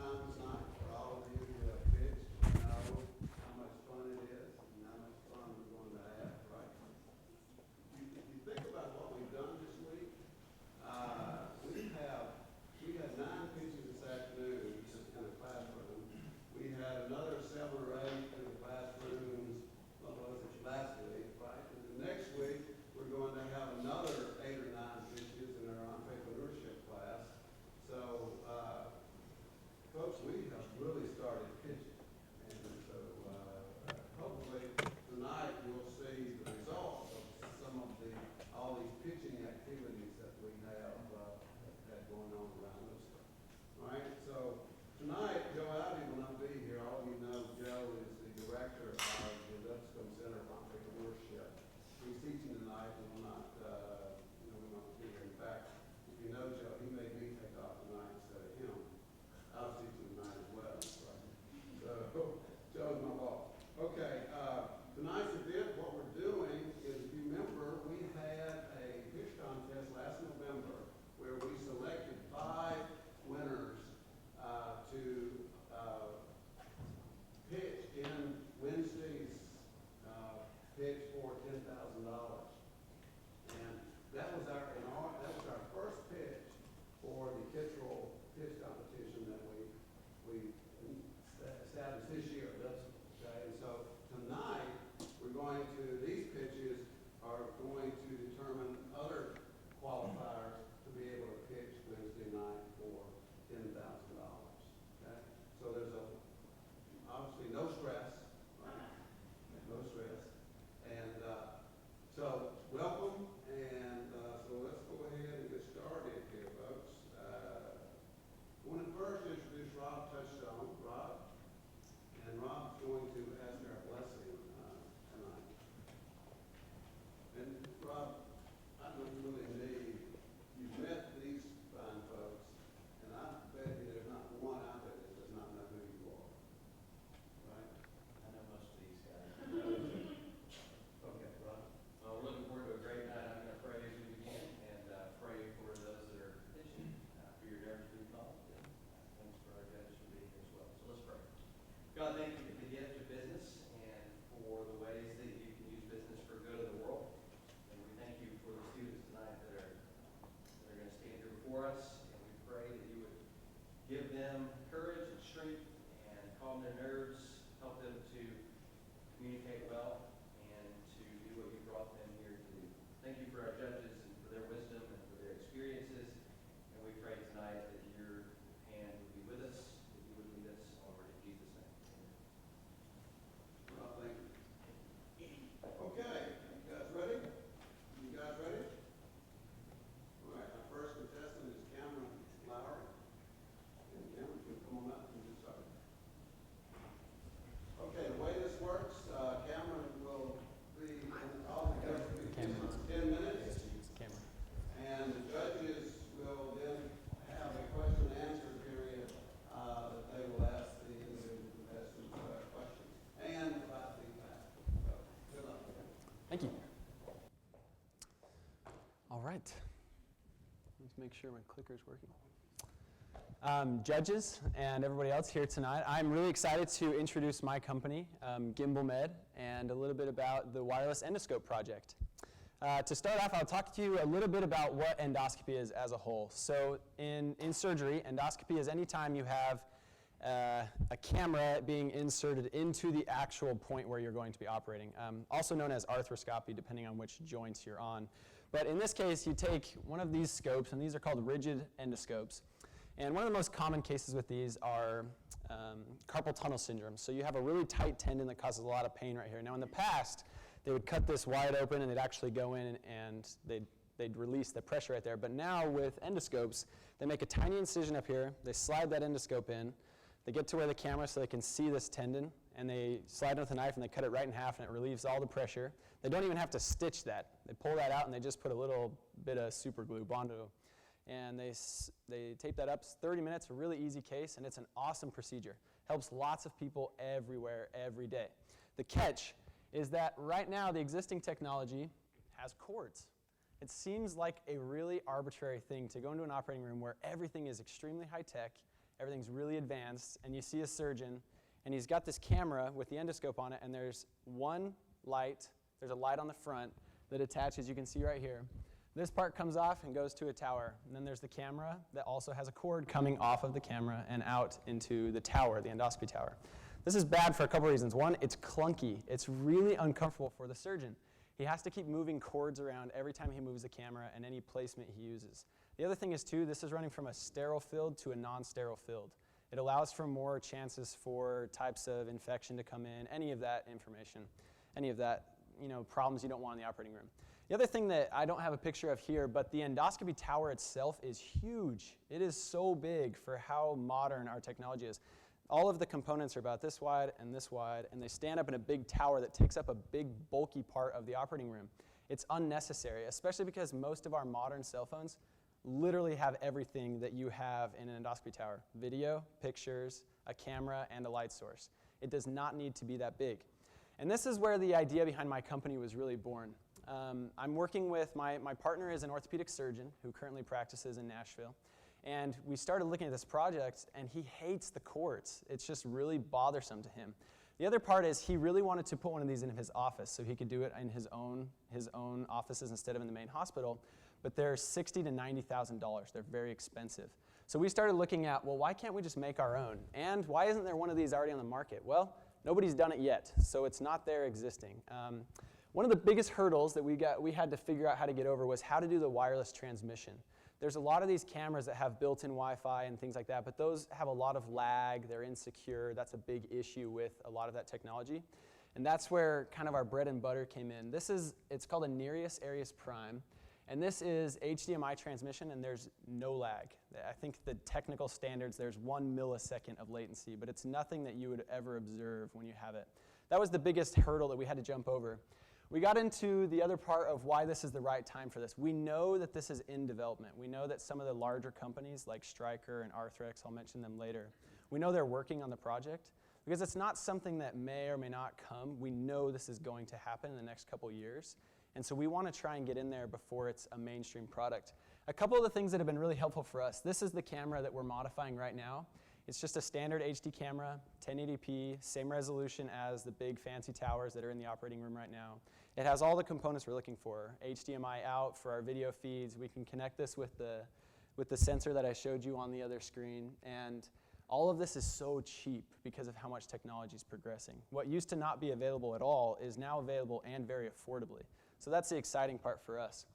time tonight for all of you who have pitched. You know how much fun it is and how much fun we're going to have, right? If you think about what we've done this week, we had 9 pitches this afternoon in the classroom. We had another 7 or 8 in the classrooms, what was it, last week, right? And the next week, we're going to have another 8 or 9 pitches in our entrepreneurship class. So, folks, we have really started pitching. And so, hopefully, tonight you'll see the results of some of all these pitching activities that we have going on around us. All right, so tonight, Joe Abbey will not be here. All of you know Joe is the director of the Lipscomb Center for Entrepreneurship. He's teaching tonight and will not, will not be here. In fact, if you know Joe, he made me take off tonight instead of him. I was teaching tonight as well. Right? So, Joe's my boss. Okay, tonight's event, what we're doing is, if you remember, we had a pitch contest last November where we selected 5 winners to pitch in Wednesday's pitch for $10,000. And that was our first pitch for the Kittrell pitch competition that we established this year. Okay? And so tonight these pitches are going to determine other qualifiers to be able to pitch Wednesday night for $10,000. Okay? So there's obviously no stress, right? No stress. And so welcome, and so let's go ahead and get started here, folks. I want to first introduce Rob Touchstone. Rob, and Rob's going to ask our blessing tonight. And Rob, I don't really need, you've met these fine folks, and I bet you there's not one out there that does not know who you are. Right? I know most of these guys. Okay, Rob. Well, we're looking forward to a great night. I'm going to pray as we begin and pray for those that are petitioning for your endeavors to be called. Thanks for our judges for being here as well. So let's pray. God, thank you for the gift of business and for the ways that you can use business for good of the world. And we thank you for the students tonight that are going to stand here before us. And we pray that you would give them courage and strength and calm their nerves, help them to communicate well, and to do what you brought them here to do. Thank you for our judges and for their wisdom and for their experiences. And we pray tonight that your hand would be with us, that you would lead us onward in Jesus' name. Well, thank you. Okay, you guys ready? You guys ready? All right, our first contestant is Cameron Lowry. And Cameron, you can come on up and get started. Okay, the way this works, Cameron will be all the judges 10 minutes. And the judges will then have a question and answer period that they will ask the individual contestants questions and provide feedback. So, good luck. Thank you. All right. Let's make sure my clicker's working. Judges and everybody else here tonight, I'm really excited to introduce my company, GimbalMED, and a little bit about the wireless endoscope project. To start off, I'll talk to you a little bit about what endoscopy is as a whole. So in surgery, endoscopy is any time you have a camera being inserted into the actual point where you're going to be operating, also known as arthroscopy, depending on which joints you're on. But in this case, you take one of these scopes, and these are called rigid endoscopes. And one of the most common cases with these are carpal tunnel syndrome. So you have a really tight tendon that causes a lot of pain right here. Now in the past, they would cut this wide open and they'd actually go in and they'd release the pressure right there. But now with endoscopes, they make a tiny incision up here, they slide that endoscope in, they get to where the camera so they can see this tendon, and they slide it with a knife and they cut it right in half and it relieves all the pressure. They don't even have to stitch that. They pull that out and they just put a little bit of super glue, Bondo, and they tape that up. It's 30 minutes, a really easy case, and it's an awesome procedure. Helps lots of people everywhere, every day. The catch is that right now the existing technology has cords. It seems like a really arbitrary thing to go into an operating room where everything is extremely high tech, Everything's really advanced, and you see a surgeon, and he's got this camera with the endoscope on it, and there's one light. There's a light on the front that attaches, you can see right here. This part comes off and goes to a tower. And then there's the camera that also has a cord coming off of the camera and out into the tower, the endoscopy tower. This is bad for a couple reasons. One, it's clunky. It's really uncomfortable for the surgeon. He has to keep moving cords around every time he moves the camera and any placement he uses. The other thing is, too, this is running from a sterile field to a non-sterile field. It allows for more chances for types of infection to come in, any of that information, any of that, problems you don't want in the operating room. The other thing that I don't have a picture of here, but the endoscopy tower itself is huge. It is so big for how modern our technology is. All of the components are about this wide, and they stand up in a big tower that takes up a big, bulky part of the operating room. It's unnecessary, especially because most of our modern cell phones literally have everything that you have in an endoscopy tower: video, pictures, a camera, and a light source. It does not need to be that big. And this is where the idea behind my company was really born. I'm working with, my partner is an orthopedic surgeon who currently practices in Nashville. And we started looking at this project, and he hates the cords. It's just really bothersome to him. The other part is he really wanted to put one of these in his office so he could do it in his own offices instead of in the main hospital. But they're $60,000 to $90,000. They're very expensive. So we started looking at, well, why can't we just make our own? And why isn't there one of these already on the market? Well, nobody's done it yet, so it's not there existing. One of the biggest hurdles that we had to figure out how to get over was how to do the wireless transmission. There's a lot of these cameras that have built-in Wi-Fi and things like that, but those have a lot of lag. They're insecure. That's a big issue with a lot of that technology. And that's where kind of our bread and butter came in. It's called a Nereus Aries Prime, and this is HDMI transmission, and there's no lag. I think the technical standards, there's 1 millisecond of latency, but it's nothing that you would ever observe when you have it. That was the biggest hurdle that we had to jump over. We got into the other part of why this is the right time for this. We know that this is in development. We know that some of the larger companies like Stryker and Arthrex, I'll mention them later, we know they're working on the project because it's not something that may or may not come. We know this is going to happen in the next couple years. And so we want to try and get in there before it's a mainstream product. A couple of the things that have been really helpful for us, this is the camera that we're modifying right now. It's just a standard HD camera, 1080p, same resolution as the big fancy towers that are in the operating room right now. It has all the components we're looking for. HDMI out for our video feeds. We can connect this with the sensor that I showed you on the other screen. And all of this is so cheap because of how much technology is progressing. What used to not be available at all is now available and very affordably. So that's the exciting part for us.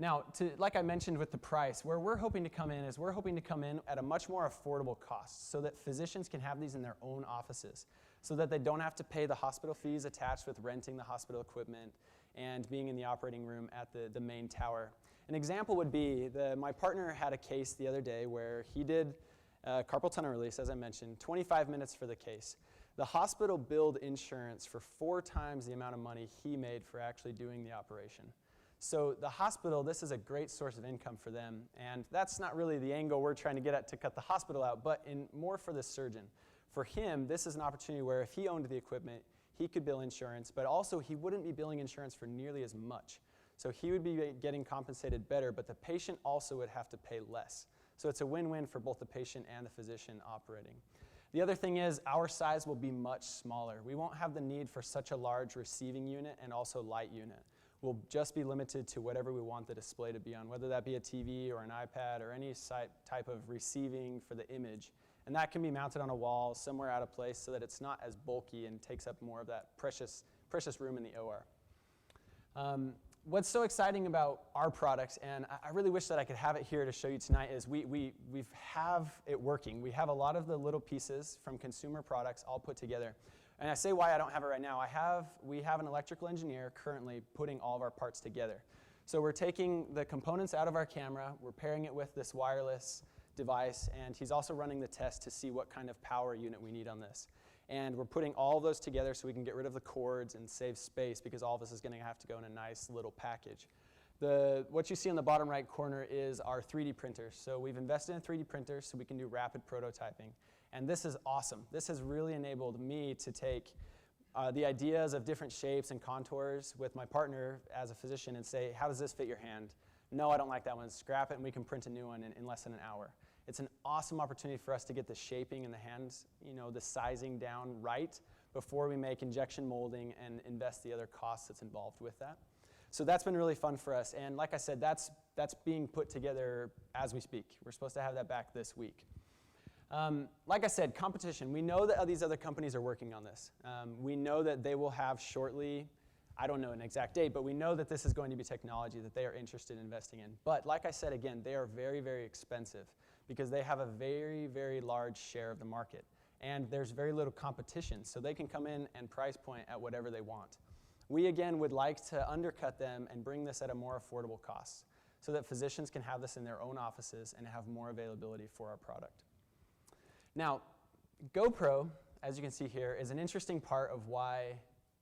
Now, like I mentioned with the price, where we're hoping to come in is we're hoping to come in at a much more affordable cost so that physicians can have these in their own offices, so that they don't have to pay the hospital fees attached with renting the hospital equipment and being in the operating room at the main tower. An example would be, my partner had a case the other day where he did carpal tunnel release, as I mentioned, 25 minutes for the case. The hospital billed insurance for 4 times the amount of money he made for actually doing the operation. So the hospital, this is a great source of income for them, and that's not really the angle we're trying to get at to cut the hospital out, but more for the surgeon. For him, this is an opportunity where if he owned the equipment, he could bill insurance, but also he wouldn't be billing insurance for nearly as much. So he would be getting compensated better, but the patient also would have to pay less. So it's a win-win for both the patient and the physician operating. The other thing is our size will be much smaller. We won't have the need for such a large receiving unit and also light unit. We'll just be limited to whatever we want the display to be on, whether that be a TV or an iPad or any type of receiving for the image. And that can be mounted on a wall somewhere out of place so that it's not as bulky and takes up more of that precious room in the OR. What's so exciting about our products, and I really wish that I could have it here to show you tonight, is we have it working. We have a lot of the little pieces from consumer products all put together. And I say why I don't have it right now. We have an electrical engineer currently putting all of our parts together. So we're taking the components out of our camera, we're pairing it with this wireless device, and he's also running the test to see what kind of power unit we need on this. And we're putting all of those together so we can get rid of the cords and save space because all of this is going to have to go in a nice little package. What you see in the bottom right corner is our 3D printers. So we've invested in 3D printers so we can do rapid prototyping. And this is awesome. This has really enabled me to take the ideas of different shapes and contours with my partner as a physician and say, how does this fit your hand? No, I don't like that one. Scrap it and we can print a new one in less than an hour. It's an awesome opportunity for us to get the shaping and the hands, the sizing down right before we make injection molding and invest the other costs that's involved with that. So that's been really fun for us. And like I said, that's being put together as we speak. We're supposed to have that back this week. Like I said, competition. We know that these other companies are working on this. We know that they will have shortly, I don't know an exact date, but we know that this is going to be technology that they are interested in investing in. But like I said, again, they are very, very expensive because they have a very, very large share of the market. And there's very little competition, so they can come in and price point at whatever they want. We, again, would like to undercut them and bring this at a more affordable cost so that physicians can have this in their own offices and have more availability for our product. Now, GoPro, as you can see here, is an interesting part of why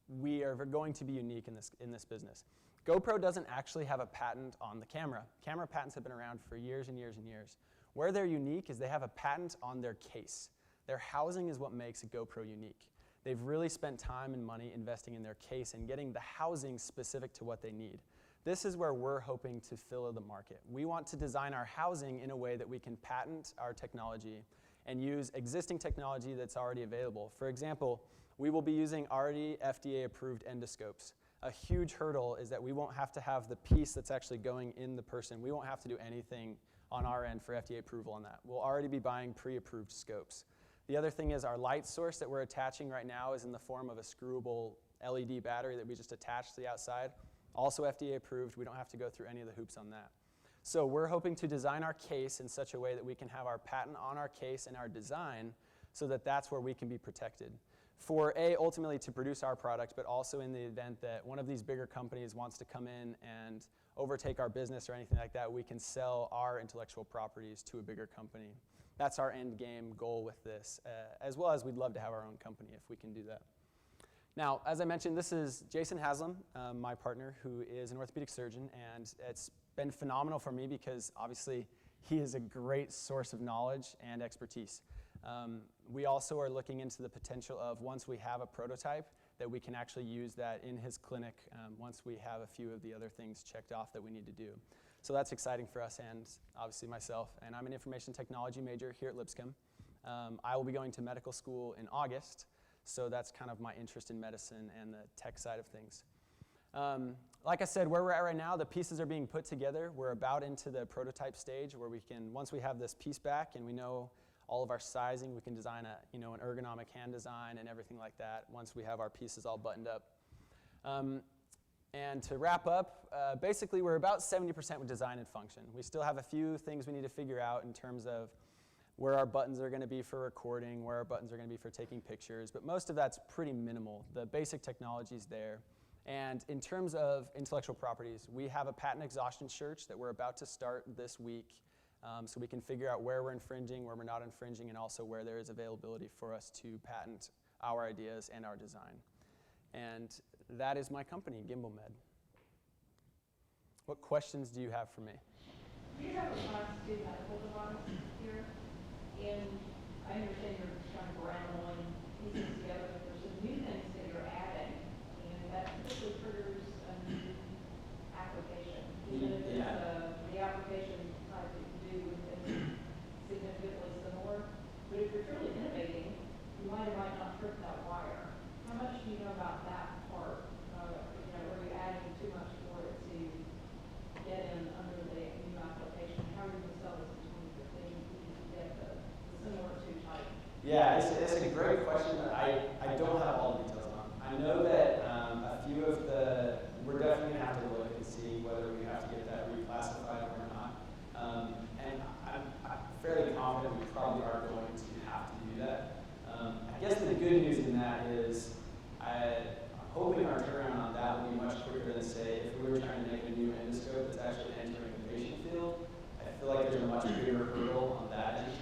we are going to be unique in this business. GoPro doesn't actually have a patent on the camera. Camera patents have been around for years and years and years. Where they're unique is they have a patent on their case. Their housing is what makes a GoPro unique. They've really spent time and money investing in their case and getting the housing specific to what they need. This is where we're hoping to fill the market. We want to design our housing in a way that we can patent our technology and use existing technology that's already available. For example, we will be using already FDA-approved endoscopes. A huge hurdle is that we won't have to have the piece that's actually going in the person. We won't have to do anything on our end for FDA approval on that. We'll already be buying pre-approved scopes. The other thing is our light source that we're attaching right now is in the form of a screwable LED battery that we just attach to the outside. Also FDA approved. We don't have to go through any of the hoops on that. So we're hoping to design our case in such a way that we can have our patent on our case and our design so that that's where we can be protected. For ultimately to produce our product, but also in the event that one of these bigger companies wants to come in and overtake our business or anything like that, we can sell our intellectual properties to a bigger company. That's our end game goal with this, as well as we'd love to have our own company if we can do that. Now, as I mentioned, this is Jason Haslam, my partner, who is an orthopedic surgeon, and it's been phenomenal for me because obviously he is a great source of knowledge and expertise. We also are looking into the potential of once we have a prototype that we can actually use that in his clinic once we have a few of the other things checked off that we need to do. So that's exciting for us and obviously myself. And I'm an information technology major here at Lipscomb. I will be going to medical school in August, so that's kind of my interest in medicine and the tech side of things. Like I said, where we're at right now, the pieces are being put together. We're about into the prototype stage where we can, once we have this piece back and we know all of our sizing, we can design an ergonomic hand design and everything like that once we have our pieces all buttoned up. And to wrap up, basically we're about 70% with design and function. We still have a few things we need to figure out in terms of where our buttons are going to be for recording, where our buttons are going to be for taking pictures, but most of that's pretty minimal. The basic technology is there. And in terms of intellectual properties, we have a patent exhaustion search that we're about to start this week so we can figure out where we're infringing, where we're not infringing, and also where there is availability for us to patent our ideas and our design. And that is my company, GimbalMed. What questions do you have for me? You have a class 2 medical device here, and I understand you're trying to round pieces together, but there's some new things that you're adding, and that typically triggers a new application. Even if it's the application type that you do is significantly similar, but if you're truly innovating, you might or might not trip that wire. How much do you know about that part? Were you adding too much for it to get in under the new application? How are you going to sell this between the things you get the similar to type? Yeah, it's a great question that I don't have all the details on. I know that a few of we're definitely going to have to look and see whether we have to get that reclassified or not. And I'm fairly confident we probably are going to have to do that. I guess the good news in that is I'm hoping our turnaround on that will be much quicker than, say, if we were trying to make a new endoscope that's actually entering the patient field. I feel like there's a much bigger hurdle on that end.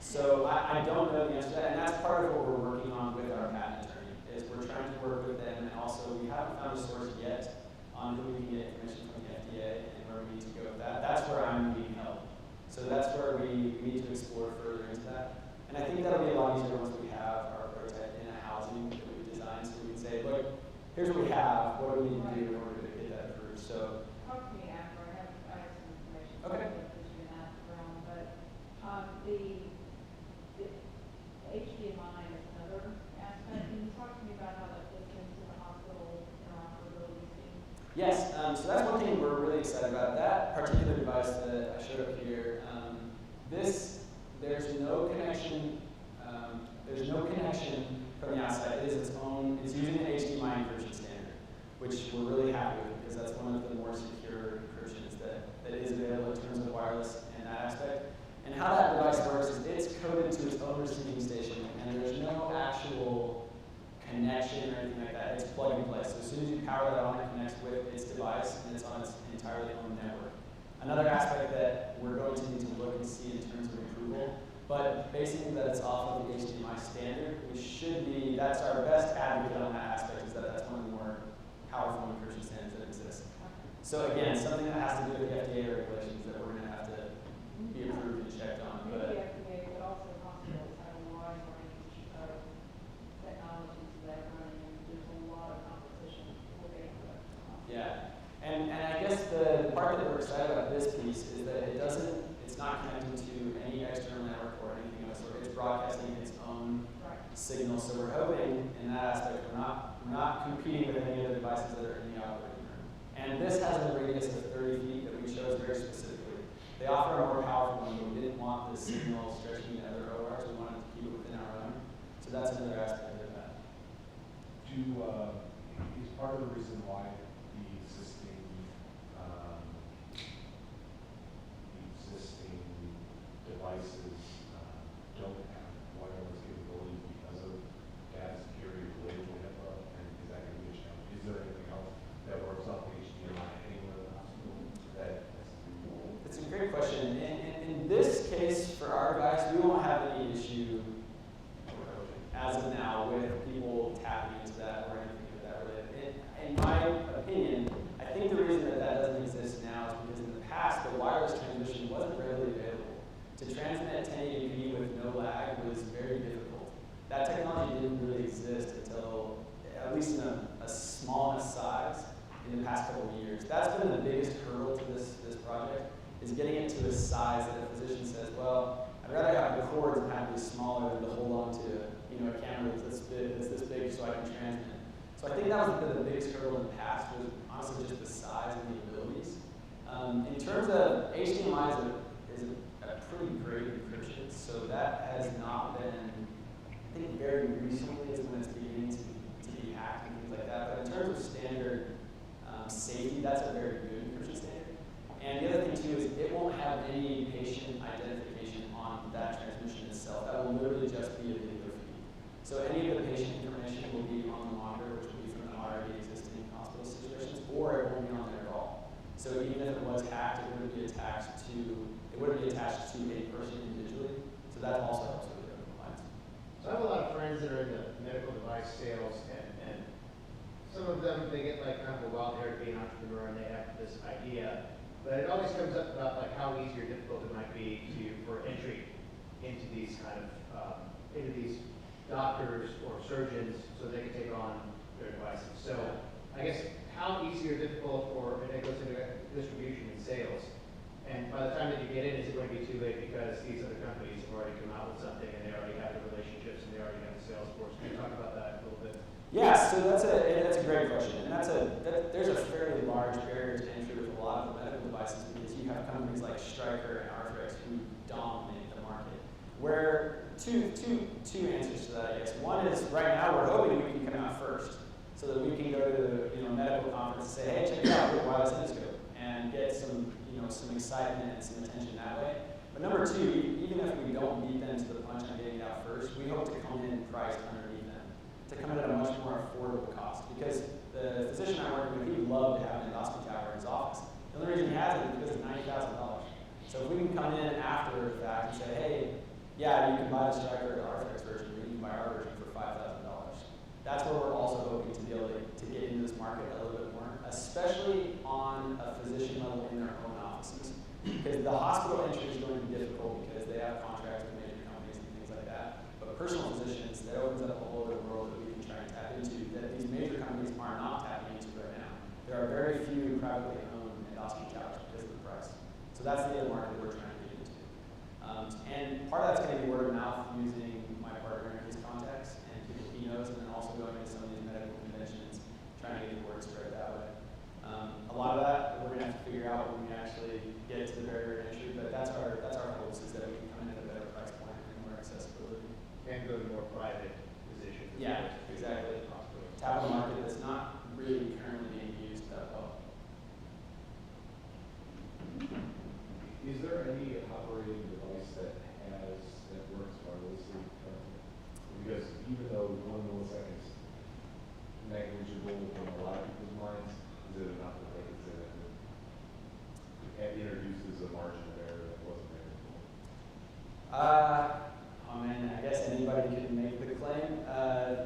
So I don't know the answer to that, and that's part of what we're working on with our patent attorney, is we're trying to work with them, and also we haven't found a source yet on who we can get information from the FDA and where we need to go with that. That's where I'm being held. So that's where we need to explore further into that. And I think that'll be a lot easier once we have our prototype in a housing that we've designed, so we can say, look, here's what we have, what do we need to do in order to get that approved. So talk to me after. I have some information. Okay. That you can ask around, but the So that's one thing we're really excited about. That particular device that I showed up here, there's no connection. There's no connection from the outside. It is its own. It's using the HDMI encryption standard, which we're really happy with because that's one of the more secure encryptions that is available in terms of wireless and that aspect. And how that device works is it's coded to its own receiving station, and there's no actual connection or anything like that. It's plug and play. So as soon as you power that on, it connects with its device, and it's on its entirely own network. Another aspect that we're going to need to look and see in terms of approval, but basically that it's off of the HDMI standard, that's our best advocate on that aspect, is that that's one of the more powerful encryption standards that exist. So again, something that has to do with the FDA regulations that we're going to have to be approved and checked on. Maybe But FDA, but also hospitals have a wide range of technologies that are running, and there's a lot of competition for data collection. yeah, and I guess the part that we're excited about this piece is that it's not connected to any external network or anything else. It's broadcasting its own signal. So we're hoping in that aspect we're not competing with any of the devices that are in the operating room. And this has a radius of 30 feet that we chose very specifically. They offer a more powerful one, but we didn't want the signal stretching to other ORs. We wanted to keep it within our own. So that's another aspect of that. Is part of the reason why the existing devices don't have wireless capability because of data security related to HIPAA, and is that going to be a challenge? Is there anything else that works off HDMI anywhere in the hospital that has to be rolled? It's a great question. In this case, for our device, we won't have any issue as of now with people tapping into that or anything of that related. In my opinion, I think the reason that doesn't exist now is because in the past, the wireless transmission wasn't readily available. To transmit 1080p with no lag was very difficult. That technology didn't really exist until, at least in a small enough size, in the past couple of years. That's been the biggest hurdle to this project, is getting it to a size that a physician says, well, I'd rather have the cords and have it be smaller than to hold on to a camera that's this big so I can transmit. So I think that was the biggest hurdle in the past, was honestly just the size and the abilities. In terms of HDMI is a pretty great encryption, so that has not been, I think very recently is when it's beginning to be hacked and things like that. But in terms of standard safety, that's a very good encryption standard. And the other thing too is it won't have any patient identification on that transmission itself. That will literally just be a video feed. So any of the patient information will be on the monitor, which will be from the already existing hospital situations, or it won't be on there at all. So even if it was hacked, it wouldn't be attached to a person individually. So that also helps with the compliance. So I have a lot of friends that are in the medical device sales, and some of them, they get like kind of a wild hair to be an entrepreneur, and they have this idea. But it always comes up about like how easy or difficult it might be for entry into these kind of into these doctors or surgeons, so they can take on their devices. So I guess how easy or difficult, or and it goes into distribution and sales. And by the time that you get in, is it going to be too late because these other companies have already come out with something and they already have the relationships and they already have the sales force? Can you talk about that a little bit? Yeah, so that's a great question, and there's a fairly large barrier to entry with a lot of the medical devices because you have companies like Stryker and Arthrex who dominate the market. Where two answers to that, I guess. One is right now we're hoping we can come out first, so that we can go to a medical conference and say, hey, check it out, we're wireless endoscope, and get some excitement and some attention that way. But number two, even if we don't beat them to the punch on getting it out first, we hope to come in priced underneath them, to come in at a much more affordable cost. Because the physician I'm working with, he'd love to have an endoscopy tower in his office. The only reason he has it is because it's $90,000. So if we can come in after the fact and say, hey, yeah, you can buy the Stryker or Arthrex version, or you can buy our version for $5,000. That's where we're also hoping to be able to get into this market a little bit more, especially on a physician level in their own offices. Because the hospital entry is going to be difficult because they have contracts with major companies and things like that. But personal physicians, that opens up a whole other world that we can try and tap into that these major companies are not tapping into right now. There are very few privately owned endoscopy towers because of the price. So that's the other market that we're trying to get into. And part of that's going to be word of mouth using private position. Yeah, exactly. Tap on a market that's not really currently being used that well. Is there any operating device that works wirelessly currently? Because even though 1 millisecond is negligible in a lot of people's minds, is it enough that they can say that it introduces a margin of error that wasn't there before? Oh man, I guess anybody can make the claim.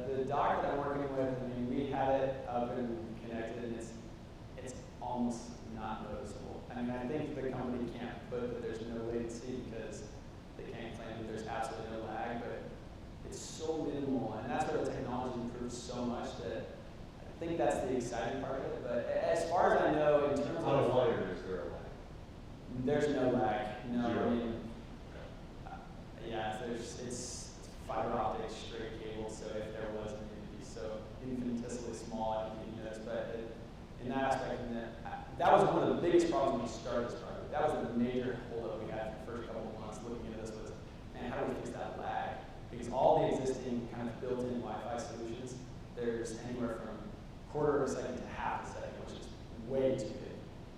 The dock that I'm working with, I mean, we had it up and connected, and it's almost not noticeable. I mean, I think the company can't put that there's no latency because they can't claim that there's absolutely no lag, but it's so minimal, and that's where the technology improves so much that I think that's the exciting part of it. But as far as I know, in terms On a of wire, is there a lag? there's no lag. No, Zero. I mean, yeah, it's fiber optic straight cable, so if there was, it would be so infinitesimally small, I don't think you notice. But in that aspect, that was one of the biggest problems when we started this project. That was the major holdup we had for the first couple of months looking at this was, man, how do we fix that lag? Because all the existing kind of built-in Wi-Fi solutions, there's anywhere from quarter of a second to half a second, which is way too big.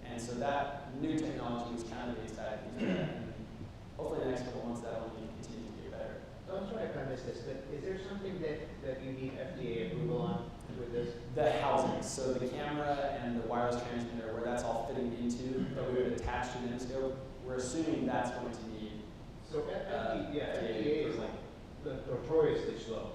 And so that new technology was kind of the exciting piece of that. And hopefully the next couple of months that will continue to get better. So I'm sorry if I missed this, but is there something that you need FDA approval on with this? The housing, so the camera and the wireless transmitter, where that's all fitting into, that we would attach to the endoscope, we're assuming that's going to need. So FDA is like notoriously slow.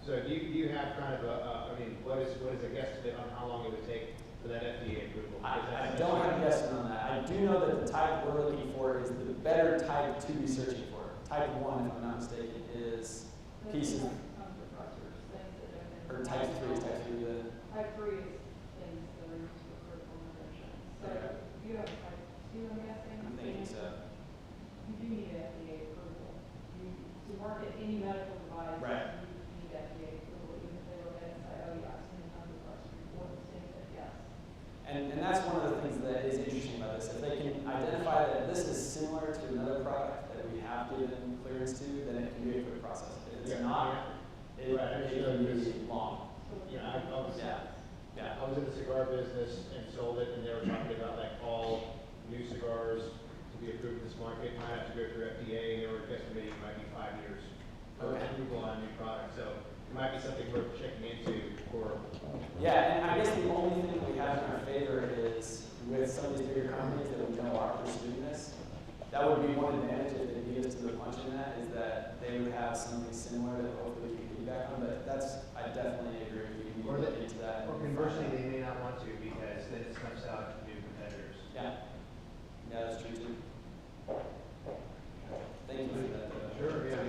So do you have kind of I mean, what is a guesstimate on how long it would take for that FDA approval? I don't have a guesstimate on that. I do know that the type we're looking for is the better type to be searching for. Type 1, if I'm not mistaken, is pieces, or type 3 is type 3. Type 3 is things that are used for critical intervention. So Okay. you have type 2, I'm guessing? I'm thinking so. You do need FDA approval. To market any medical device, Right. you need FDA approval, even if they look at it and say, oh yeah, I've seen a number of press reports saying that yes. And that's one of the things that is interesting about this. If they can identify that this is similar to another product that we have given clearance to, then it can be a quick process. If it's not, it can be long. Yeah, I was Yeah. in the cigar business and sold it, and they were talking about like all new cigars to be approved in this market might have to go through FDA, and they were estimating it might be 5 years for Okay. approval on a new product. So it might be something worth checking into for. Yeah, and I guess the only thing that we have in our favor is with some of these bigger companies that we know are pursuing this. That would be one advantage if they beat us to the punch in that, is that they would have something similar that hopefully we can piggyback on. But I definitely agree with you. We need to look into that. Or conversely, they may not want to because then it comes out to new competitors. Yeah. Yeah, that's true too. Thank you for that. Sure, yeah.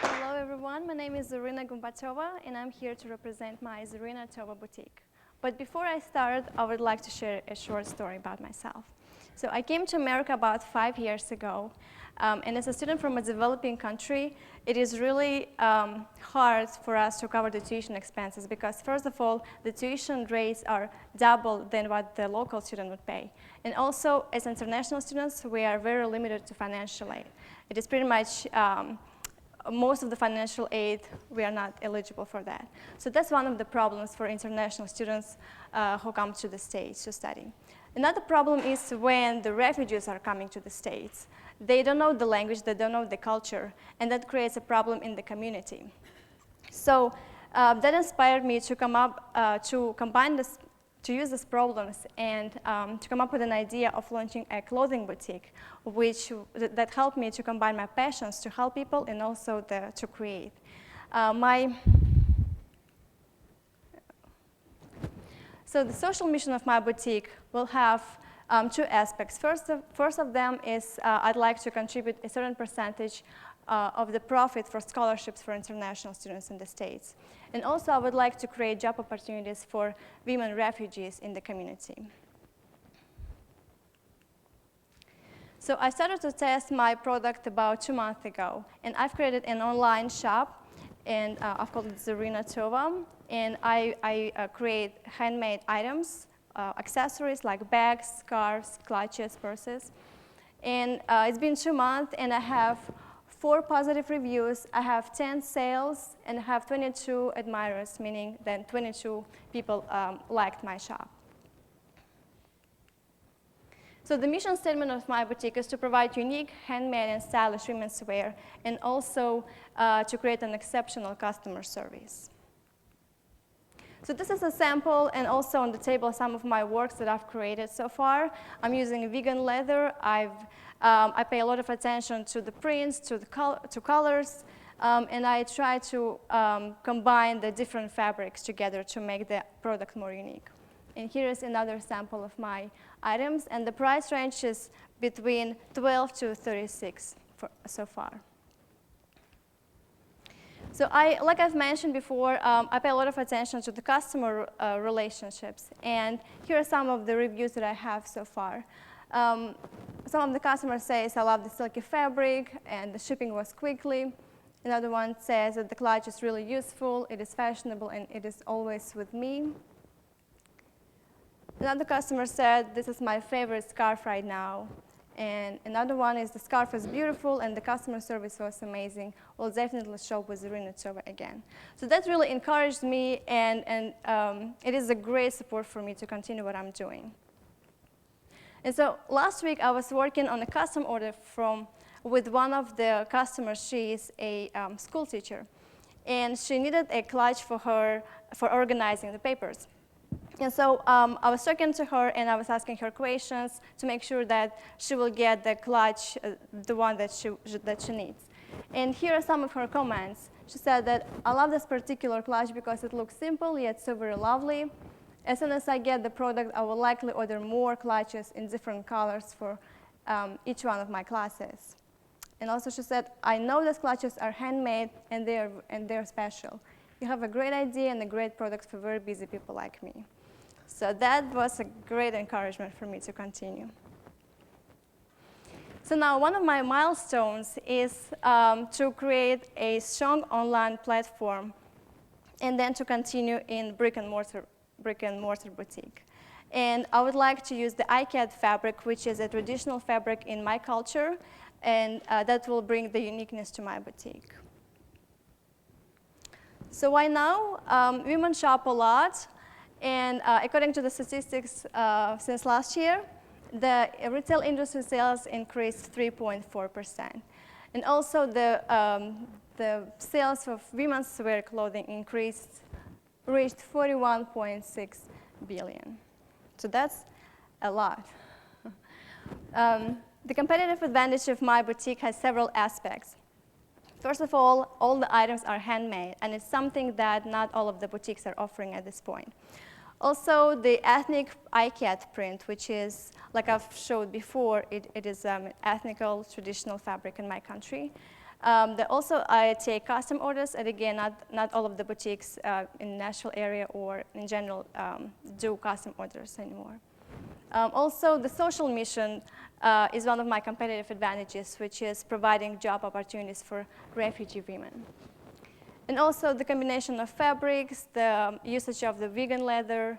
Hello everyone, my name is Zarina Gumbatova and I'm here to represent my Zarina Tova boutique. But before I start, I would like to share a short story about myself. So I came to America about 5 years ago, and as a student from a developing country, it is really hard for us to cover the tuition expenses because first of all, the tuition rates are double than what the local student would pay. And also, as international students, we are very limited to financial aid. It is pretty much most of the financial aid, we are not eligible for that. So that's one of the problems for international students who come to the States to study. Another problem is when the refugees are coming to the States. They don't know the language, they don't know the culture, and that creates a problem in the community. So that inspired me to come up, to use these problems and to come up with an idea of launching a clothing boutique, that helped me to combine my passions to help people and also to create. So the social mission of my boutique will have 2 aspects. First of them is I'd like to contribute a certain percentage of the profit for scholarships for international students in the States. And also I would like to create job opportunities for women refugees in the community. So I started to test my product about 2 months ago, and I've created an online shop, and I've called it Zarina Tova, and I create handmade items, accessories like bags, scarves, clutches, purses. And it's been 2 months, and I have 4 positive reviews, I have 10 sales, and I have 22 admirers, meaning that 22 people liked my shop. So the mission statement of my boutique is to provide unique, handmade, and stylish women's wear, and also to create an exceptional customer service. So this is a sample, and also on the table some of my works that I've created so far. I'm using vegan leather. I pay a lot of attention to the prints, to colors, and I try to combine the different fabrics together to make the product more unique. And here is another sample of my items, and the price range is between $12 to $36 so far. So like I've mentioned before, I pay a lot of attention to the customer relationships, and here are some of the reviews that I have so far. Some of the customers say, I love the silky fabric, and the shipping was quickly. Another one says that the clutch is really useful, it is fashionable, and it is always with me. Another customer said, this is my favorite scarf right now. And another one is, the scarf is beautiful and the customer service was amazing. We'll definitely shop with Zarina Tova again. So that really encouraged me, and it is a great support for me to continue what I'm doing. And so last week I was working on a custom order with one of the customers. She is a school teacher, and she needed a clutch for organizing the papers. And so I was talking to her, and I was asking her questions to make sure that she will get the clutch, the one that she needs. And here are some of her comments. She said that, I love this particular clutch because it looks simple, yet so very lovely. As soon as I get the product, I will likely order more clutches in different colors for each one of my classes. And also she said, I know these clutches are handmade, and they're special. You have a great idea and a great product for very busy people like me. So that was a great encouragement for me to continue. So now one of my milestones is to create a strong online platform, and then to continue in brick and mortar boutique. And I would like to use the iCat fabric, which is a traditional fabric in my culture, and that will bring the uniqueness to my boutique. So why now? Women shop a lot, and according to the statistics since last year, the retail industry sales increased 3.4%. And also the sales of women's wear clothing reached 41.6 billion. So that's a lot. The competitive advantage of my boutique has several aspects. First of all the items are handmade, and it's something that not all of the boutiques are offering at this point. Also, the ethnic iCat print, which is, like I've showed before, it is ethnical, traditional fabric in my country. Also, I take custom orders, and again, not all of the boutiques in the Nashville area or in general do custom orders anymore. Also, the social mission is one of my competitive advantages, which is providing job opportunities for refugee women. And also the combination of fabrics, the usage of the vegan leather,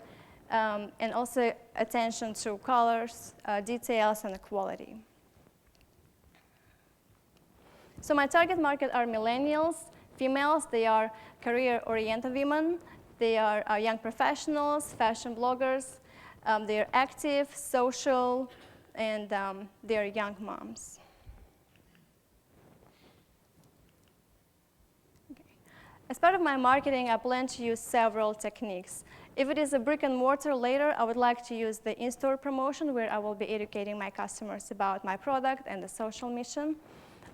and also attention to colors, details, and the quality. So my target market are millennials, females. They are career-oriented women. They are young professionals, fashion bloggers. They are active, social, and they are young moms. As part of my marketing, I plan to use several techniques. If it is a brick and mortar later, I would like to use the in-store promotion, where I will be educating my customers about my product and the social mission.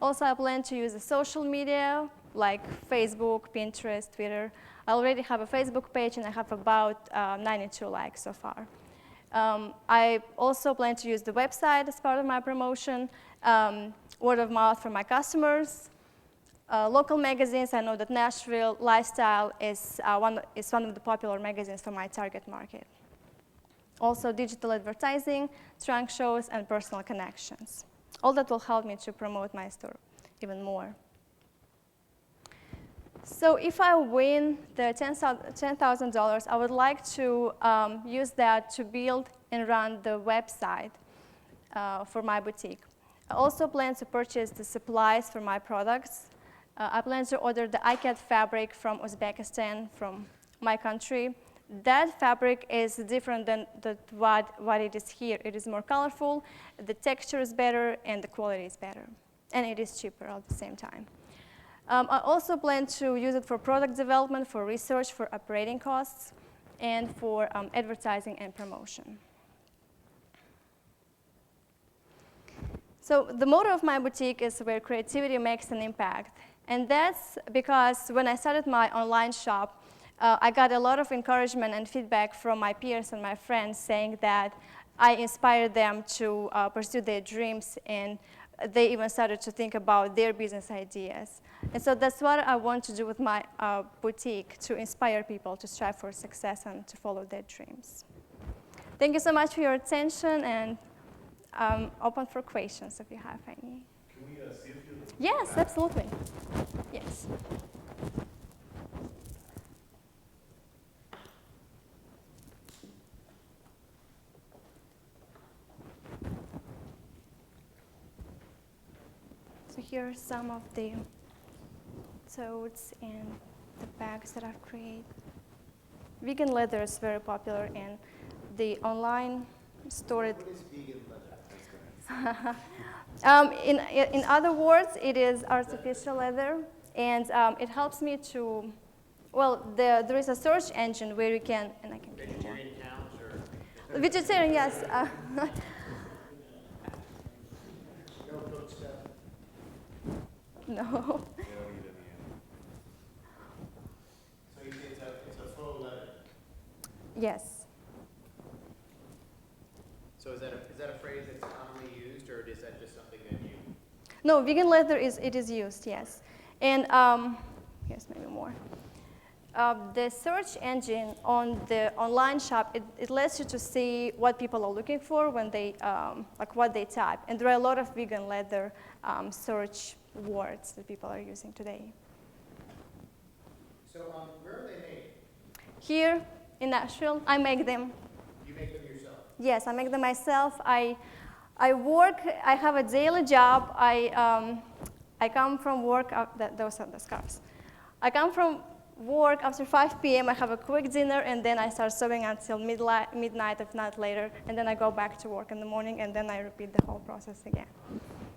Also, I plan to use the social media, like Facebook, Pinterest, Twitter. I already have a Facebook page, and I have about 92 likes so far. I also plan to use the website as part of my promotion, word of mouth from my customers. Local magazines. I know that Nashville Lifestyle is one of the popular magazines for my target market. Also, digital advertising, trunk shows, and personal connections. All that will help me to promote my store even more. So if I win the $10,000, I would like to use that to build and run the website for my boutique. I also plan to purchase the supplies for my products. I plan to order the ikat fabric from Uzbekistan, from my country. That fabric is different than what it is here. It is more colorful, the texture is better, and the quality is better. And it is cheaper at the same time. I also plan to use it for product development, for research, for operating costs, and for advertising and promotion. So the motto of my boutique is where creativity makes an impact. And that's because when I started my online shop, I got a lot of encouragement and feedback from my peers and my friends saying that I inspired them to pursue their dreams, and they even started to think about their business ideas. And so that's what I want to do with my boutique, to inspire people to strive for success and to follow their dreams. Thank you so much for your attention, and I'm open for questions if you have any. Can we see a few of them? Yes, absolutely. Yes. So here are some of the totes and the bags that I've created. Vegan leather is very popular, and the online store. What is vegan leather? In other words, it is artificial leather, and it helps me to, well, there is a search engine where you can, and I can give you more. Vegetarian counts or? Vegetarian, yes. No cooked stuff? No. They don't eat any animal. So you say it's a faux leather. Yes. So is that a phrase that's commonly used, or is that just something that you? No, vegan leather is used, yes. And here's maybe more. The search engine on the online shop, it lets you to see what people are looking for when they, like what they type. And there are a lot of vegan leather search words that people are using today. So where are they made? Here in Nashville, I make them. You make them yourself? Yes, I make them myself. I work, I have a daily job. I come from work, those are the scarves. I come from work after 5 p.m., I have a quick dinner, and then I start sewing until midnight, if not later, and then I go back to work in the morning, and then I repeat the whole process again.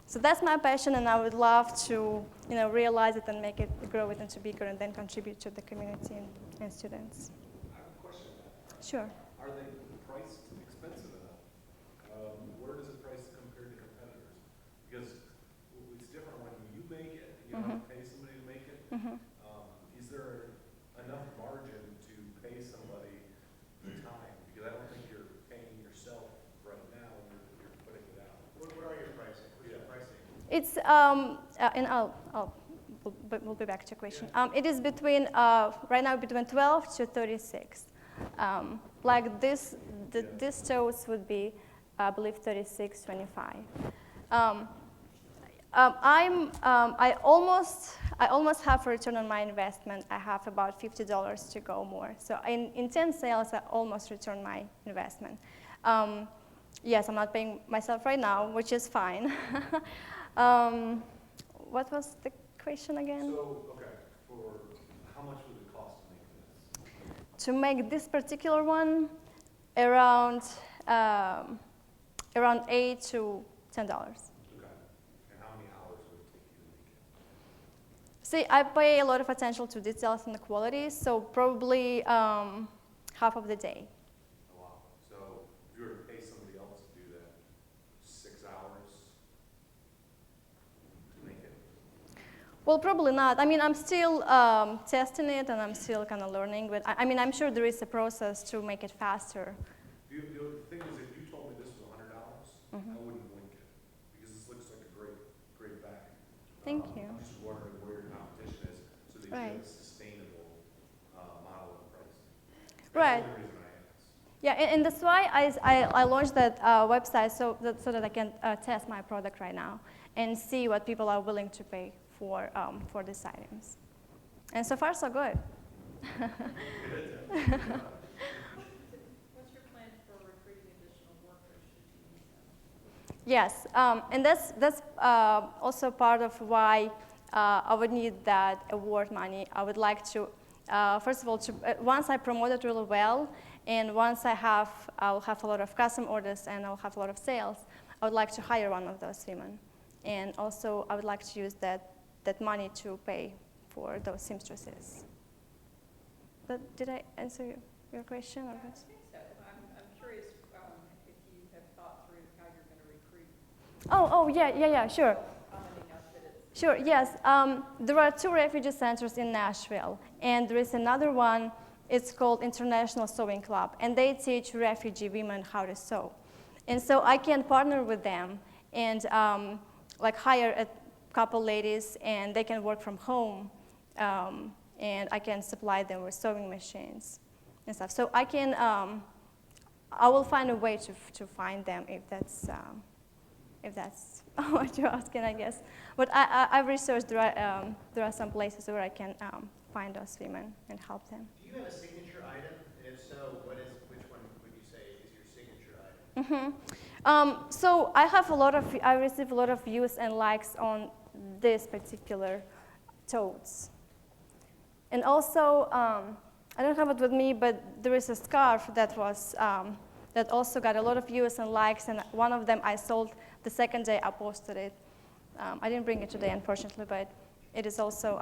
So that's my passion, and I would love to, realize it and make it, grow it into bigger, and then contribute to the community and students. I have a question about that. Sure. Are they priced expensive enough? Where does it price compared to competitors? Because it's different when you make it, and you have to pay somebody to make it. Is there enough margin to pay somebody the time? Because I don't think you're paying yourself right now when you're putting it out. What are your pricing? What's your pricing? It's, and we'll be back to your question. It is between, right now, between 12 to 36. Like this, these totes would be, I believe, 36.25. I almost have a return on my investment. I have about $50 to go more. So in 10 sales, I almost return my investment. Yes, I'm not paying myself right now, which is fine. What was the question again? So, okay, for how much would it cost to make this? To make this particular one, around $8 to $10. Okay. And how many hours would it take you to make it? See, I pay a lot of attention to details and the quality, so probably half of the day. Oh, wow. So if you were to pay somebody else to do that, 6 hours to make it? Well, probably not. I mean, I'm still testing it, and I'm still kind of learning. But I mean, I'm sure there is a process to make it faster. The thing is, if you told me this was $100, I wouldn't blink it, because this looks like a great bag. Thank you. I'm just wondering where your competition is, so that you Right. have a sustainable model of pricing. Right. That's the only reason I asked. Yeah, and that's why I launched that website so that I can test my product right now and see what people are willing to pay for these items. And so far, so good. What's your plan for recruiting additional workers? Yes, and that's also part of why I would need that award money. I would like to, first of all, once I promote it really well, and once I'll have a lot of custom orders and I'll have a lot of sales, I would like to hire one of those women. And also, I would like to use that money to pay for those seamstresses. But did I answer your question? Or I think so. I'm curious if you have thought through how you're going to recruit. Yeah, sure. How many enough that it's Sure, yes. There are 2 refugee centers in Nashville, and there is another one. It's called International Sewing Club, and they teach refugee women how to sew. And so I can partner with them and like hire a couple ladies, and they can work from home, and I can supply them with sewing machines and stuff. So I can, I will find a way to find them if that's what you're asking, I guess. But I've researched there are some places where I can find those women and help them. Do you have a signature item? And if so, which one would you say is your signature item? So I receive a lot of views and likes on this particular totes. And also, I don't have it with me, but there is a scarf that was that also got a lot of views and likes, and one of them I sold the second day I posted it. I didn't bring it today, unfortunately, but it is also,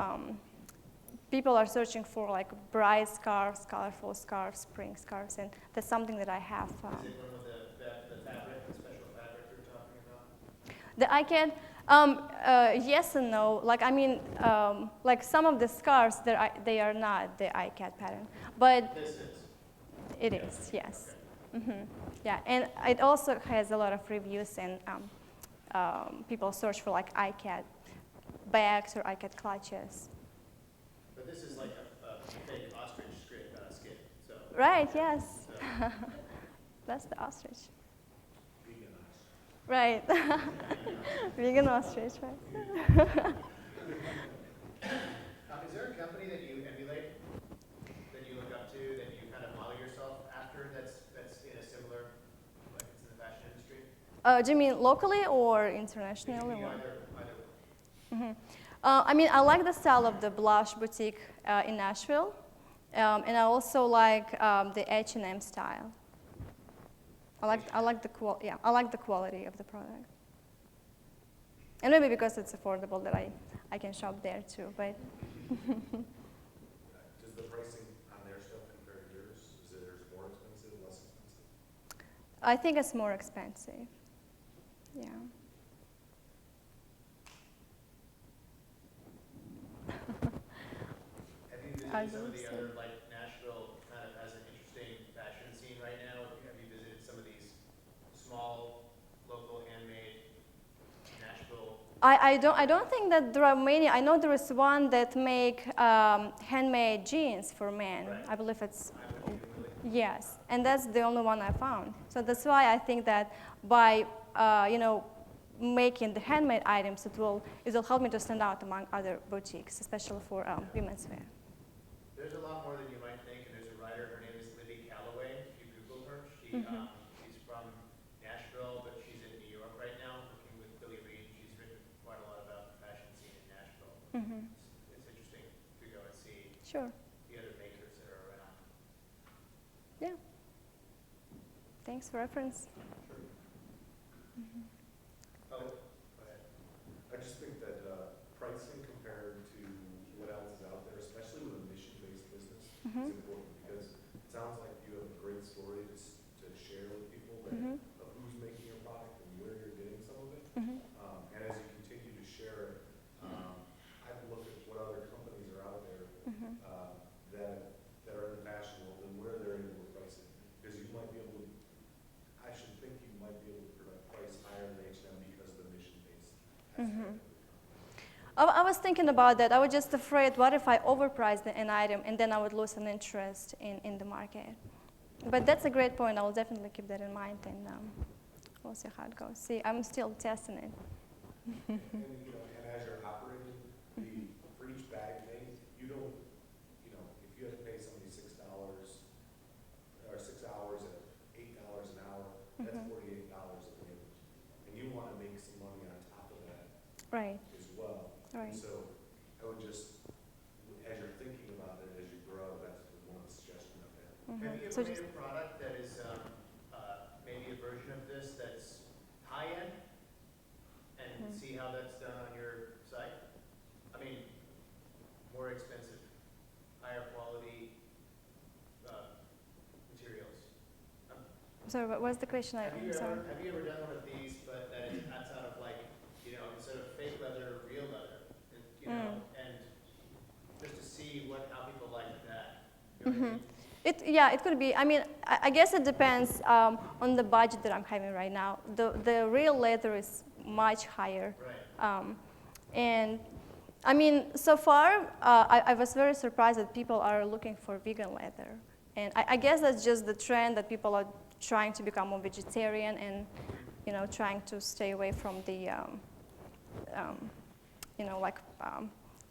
people are searching for like bright scarves, colorful scarves, spring scarves, and that's something that I have. Is it one with the fabric, the special fabric you're talking about? The ICAD, yes and no. Like, I mean, like some of the scarves, they are not the ICAD pattern, but This is. it is, yes. Yeah, and it also has a lot of reviews, and people search for like ICAD bags or ICAD clutches. But this is like a fake ostrich skin, so. Right, yes. So. That's the ostrich. Vegan ostrich. Right. Vegan ostrich, right? Is there a company that you emulate, that you look up to, that you kind of model yourself after, that's in a similar, like it's in the fashion industry? Do you mean locally or internationally? Either. I mean, I like the style of the Blush boutique in Nashville, and I also like the H&M style. I like the quality of the product, and maybe because it's affordable that I can shop there too. But Does the pricing on their stuff compare to yours? Is it more expensive, less expensive? I think it's more expensive. Yeah. Have you visited some of the other, like Nashville kind of has an interesting fashion scene right now? Have you visited some of these small, local, handmade Nashville? I don't think that there are many. I know there is one that make handmade jeans for men. Right. I believe it's, I would be really. yes, and that's the only one I found. So that's why I think that by making the handmade items, it will help me to stand out among other boutiques, especially for women's wear. There's a lot more than you might think, and there's a writer, her name is Libby Calloway. If you Google her, she's from Nashville, but she's in New York right now, working with Billy Reed. She's written quite a lot about the fashion scene in Nashville. It's interesting to go and see Sure. the other makers that are around. Yeah. Thanks for reference. Oh, go ahead. I just think that pricing compared to what else is out there, especially with a mission-based business, is important because it sounds like you have a great story to share with people that, of who's making your product and where you're getting some of it. And as you continue to share it, I've looked at what other companies are out there that are in the fashion world and where they're able to price it. Because you might be able to, I should think you might be able to price higher than H&M because of the mission-based aspect. I was thinking about that. I was just afraid, what if I overpriced an item and then I would lose an interest in the market? But that's a great point. I will definitely keep that in mind, and we'll see how it goes. See, I'm still testing it. And as you're operating, for each bag made, you don't, if you have to pay somebody $6 or 6 hours at $8 an hour, that's $48 of labor. And you want Right. as well. Right. And so I would just, as you're thinking about it, as you grow, that's one suggestion I've had. Have you So ever made just- a product that is maybe a version of this that's high-end and see how that's done on your site? I mean, more expensive, higher quality materials. So what was the question? Have you Sorry. ever done one of these, but that is that's out of like, you know, instead of fake leather, real leather, and, you know, and just to see how people like that. You know what I mean? It could be. I mean, I guess it depends on the budget that I'm having right now. The real leather is much higher. Right. And I mean, so far, I was very surprised that people are looking for vegan leather. And I guess that's just the trend that people are trying to become more vegetarian and, you know, trying to stay away from the, you know, like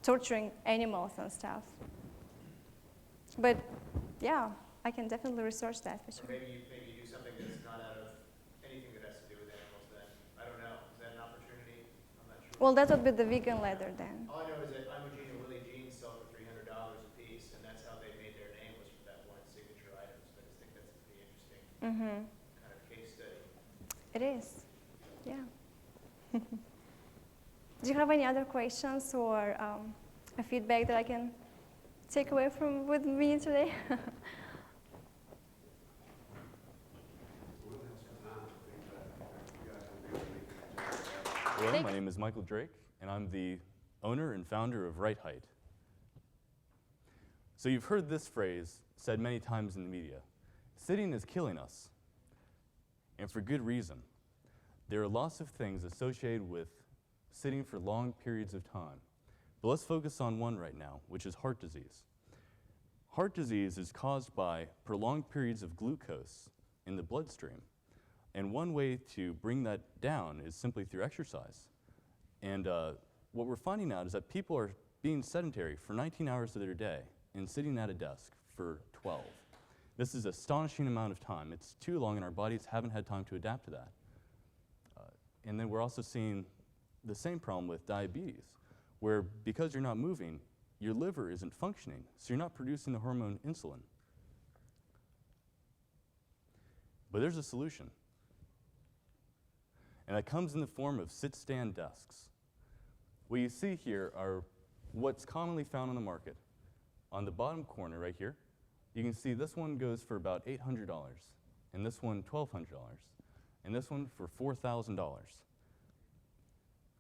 torturing animals and stuff. But yeah, I can definitely research that for Or sure. maybe you do something that's not out of anything that has to do with animals then. I don't know. Is that an opportunity? I'm not sure. Well, that would be the vegan leather then. All I know is that Imogene and Willie jeans sell for $300 a piece, and that's how they made their name, was for that one signature item. So I just think that's a pretty interesting kind of case study. It is, yeah. Do you have any other questions or a feedback that I can take away from with me today? Hello, my name is Michael Drake, and I'm the owner and founder of writeHEIGHT. So you've heard this phrase said many times in the media: sitting is killing us, and for good reason. There are lots of things associated with sitting for long periods of time, but let's focus on one right now, which is heart disease. Heart disease is caused by prolonged periods of glucose in the bloodstream. And one way to bring that down is simply through exercise. And what we're finding out is that people are being sedentary for 19 hours of their day and sitting at a desk for 12. This is an astonishing amount of time. It's too long, and our bodies haven't had time to adapt to that. And then we're also seeing the same problem with diabetes, where because you're not moving, your liver isn't functioning, so you're not producing the hormone insulin. But there's a solution. And that comes in the form of sit-stand desks. What you see here are what's commonly found on the market. On the bottom corner right here, you can see this one goes for about $800, and this one $1,200, and this one for $4,000.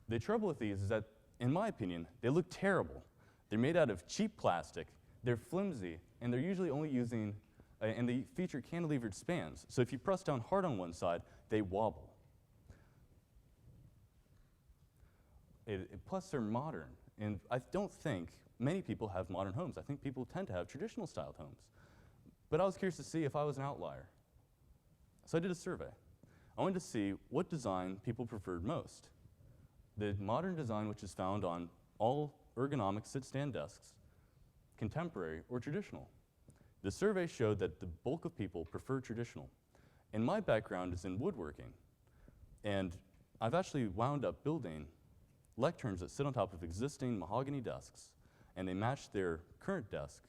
The trouble with these is that, in my opinion, they look terrible. They're made out of cheap plastic, they're flimsy, and they're usually only using, and they feature cantilevered spans. So if you press down hard on one side, they wobble. Plus, they're modern, and I don't think many people have modern homes. I think people tend to have traditional styled homes. But I was curious to see if I was an outlier. So I did a survey. I wanted to see what design people preferred most. The modern design, which is found on all ergonomic sit-stand desks, contemporary, or traditional. The survey showed that the bulk of people prefer traditional. And my background is in woodworking. And I've actually wound up building lecterns that sit on top of existing mahogany desks, and they match their current desk,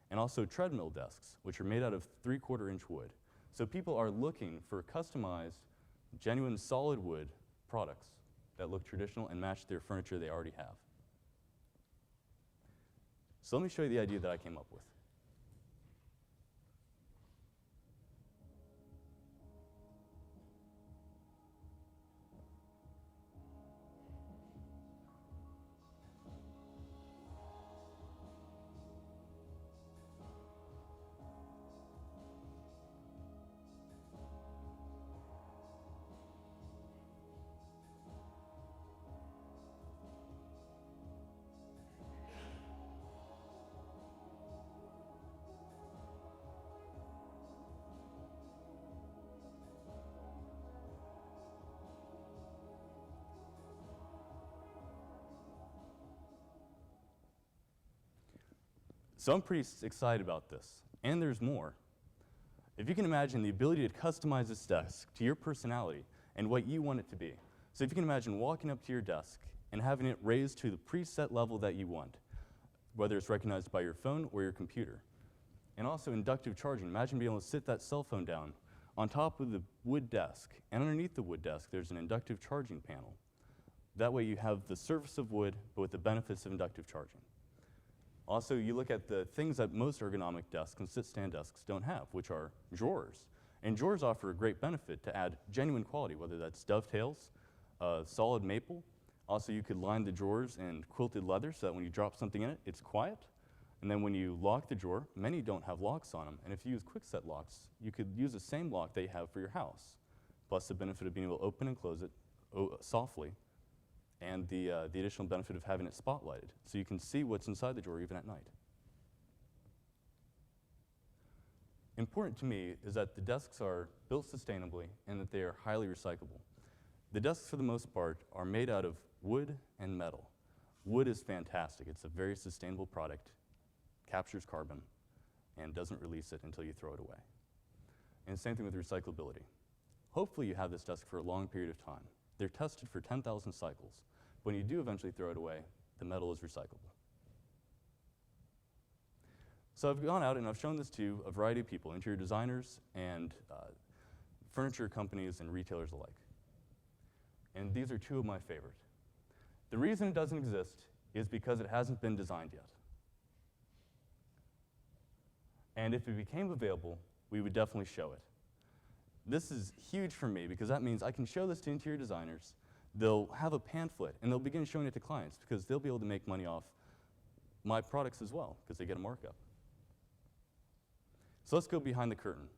and also treadmill desks, which are made out of 3/4-inch wood. So people are looking for customized, genuine solid wood products that look traditional and match their furniture they already have. So let me show you the idea that I came up with. So I'm pretty excited about this, and there's more. If you can imagine the ability to customize this desk to your personality and what you want it to be. So if you can imagine walking up to your desk and having it raised to the preset level that you want, whether it's recognized by your phone or your computer. And also inductive charging. Imagine being able to sit that cell phone down on top of the wood desk, and underneath the wood desk, there's an inductive charging panel. That way you have the surface of wood, but with the benefits of inductive charging. Also, you look at the things that most ergonomic desks and sit-stand desks don't have, which are drawers. And drawers offer a great benefit to add genuine quality, whether that's dovetails, solid maple. Also, you could line the drawers in quilted leather so that when you drop something in it, it's quiet. And then when you lock the drawer, many don't have locks on them. And if you use quick-set locks, you could use the same lock they have for your house, plus the benefit of being able to open and close it softly, and the additional benefit of having it spotlighted, so you can see what's inside the drawer even at night. Important to me is that the desks are built sustainably and that they are highly recyclable. The desks, for the most part, are made out of wood and metal. Wood is fantastic. It's a very sustainable product, captures carbon, and doesn't release it until you throw it away. And same thing with recyclability. Hopefully you have this desk for a long period of time. They're tested for 10,000 cycles. When you do eventually throw it away, the metal is recyclable. So I've gone out and I've shown this to a variety of people, interior designers and furniture companies and retailers alike. And these are two of my favorite. The reason it doesn't exist is because it hasn't been designed yet. And if it became available, we would definitely show it. This is huge for me because that means I can show this to interior designers. They'll have a pamphlet and they'll begin showing it to clients because they'll be able to make money off my products as well because they get a markup. So let's go behind the curtain.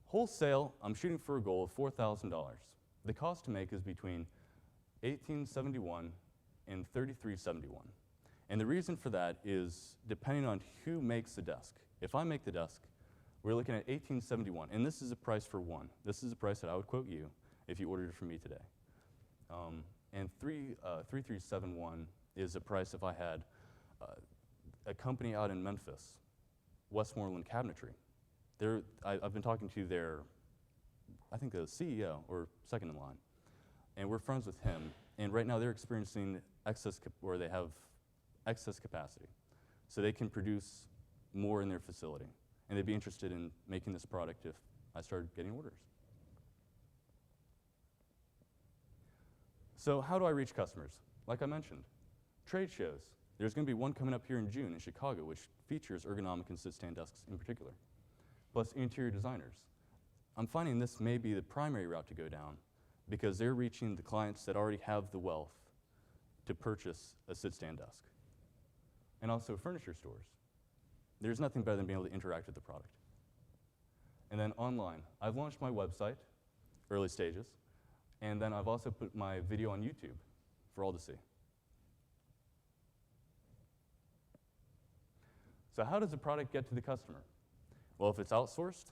Wholesale, I'm shooting for a goal of $4,000. The cost to make is between $1,871 and $3,371. And the reason for that is depending on who makes the desk. If I make the desk, we're looking at $1,871, and this is a price for one. This is a price that I would quote you if you ordered it from me today. And $3,371 is a price if I had a company out in Memphis, Westmoreland Cabinetry. I've been talking to their, I think the CEO or second in line, and we're friends with him. And right now they're experiencing where they have excess capacity, so they can produce more in their facility. And they'd be interested in making this product if I started getting orders. So how do I reach customers? Like I mentioned, trade shows. There's going to be one coming up here in June in Chicago, which features ergonomic and sit-stand desks in particular, plus interior designers. I'm finding this may be the primary route to go down because they're reaching the clients that already have the wealth to purchase a sit-stand desk. And also furniture stores. There's nothing better than being able to interact with the product. And then online, I've launched my website, early stages, and then I've also put my video on YouTube for all to see. So how does the product get to the customer? Well, if it's outsourced,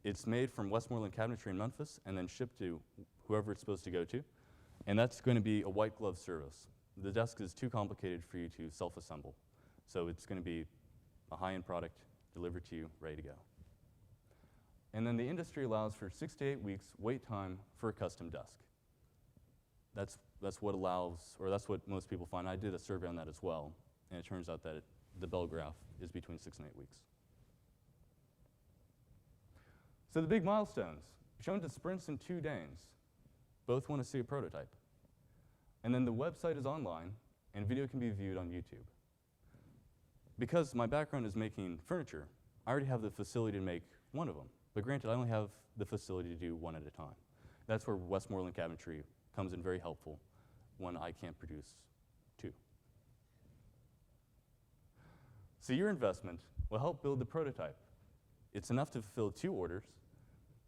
it's made from Westmoreland Cabinetry in Memphis and then shipped to whoever it's supposed to go to. And that's going to be a white glove service. The desk is too complicated for you to self-assemble. So it's going to be a high-end product delivered to you, ready to go. And then the industry allows for 6 to 8 weeks wait time for a custom desk. That's what allows, or that's what most people find. I did a survey on that as well, and it turns out that the bell graph is between 6 and 8 weeks. So the big milestones, shown to sprints in 2 days. Both want to see a prototype. And then the website is online, and video can be viewed on YouTube. Because my background is making furniture, I already have the facility to make one of them. But granted, I only have the facility to do one at a time. That's where Westmoreland Cabinetry comes in very helpful when I can't produce 2. So your investment will help build the prototype. It's enough to fulfill 2 orders,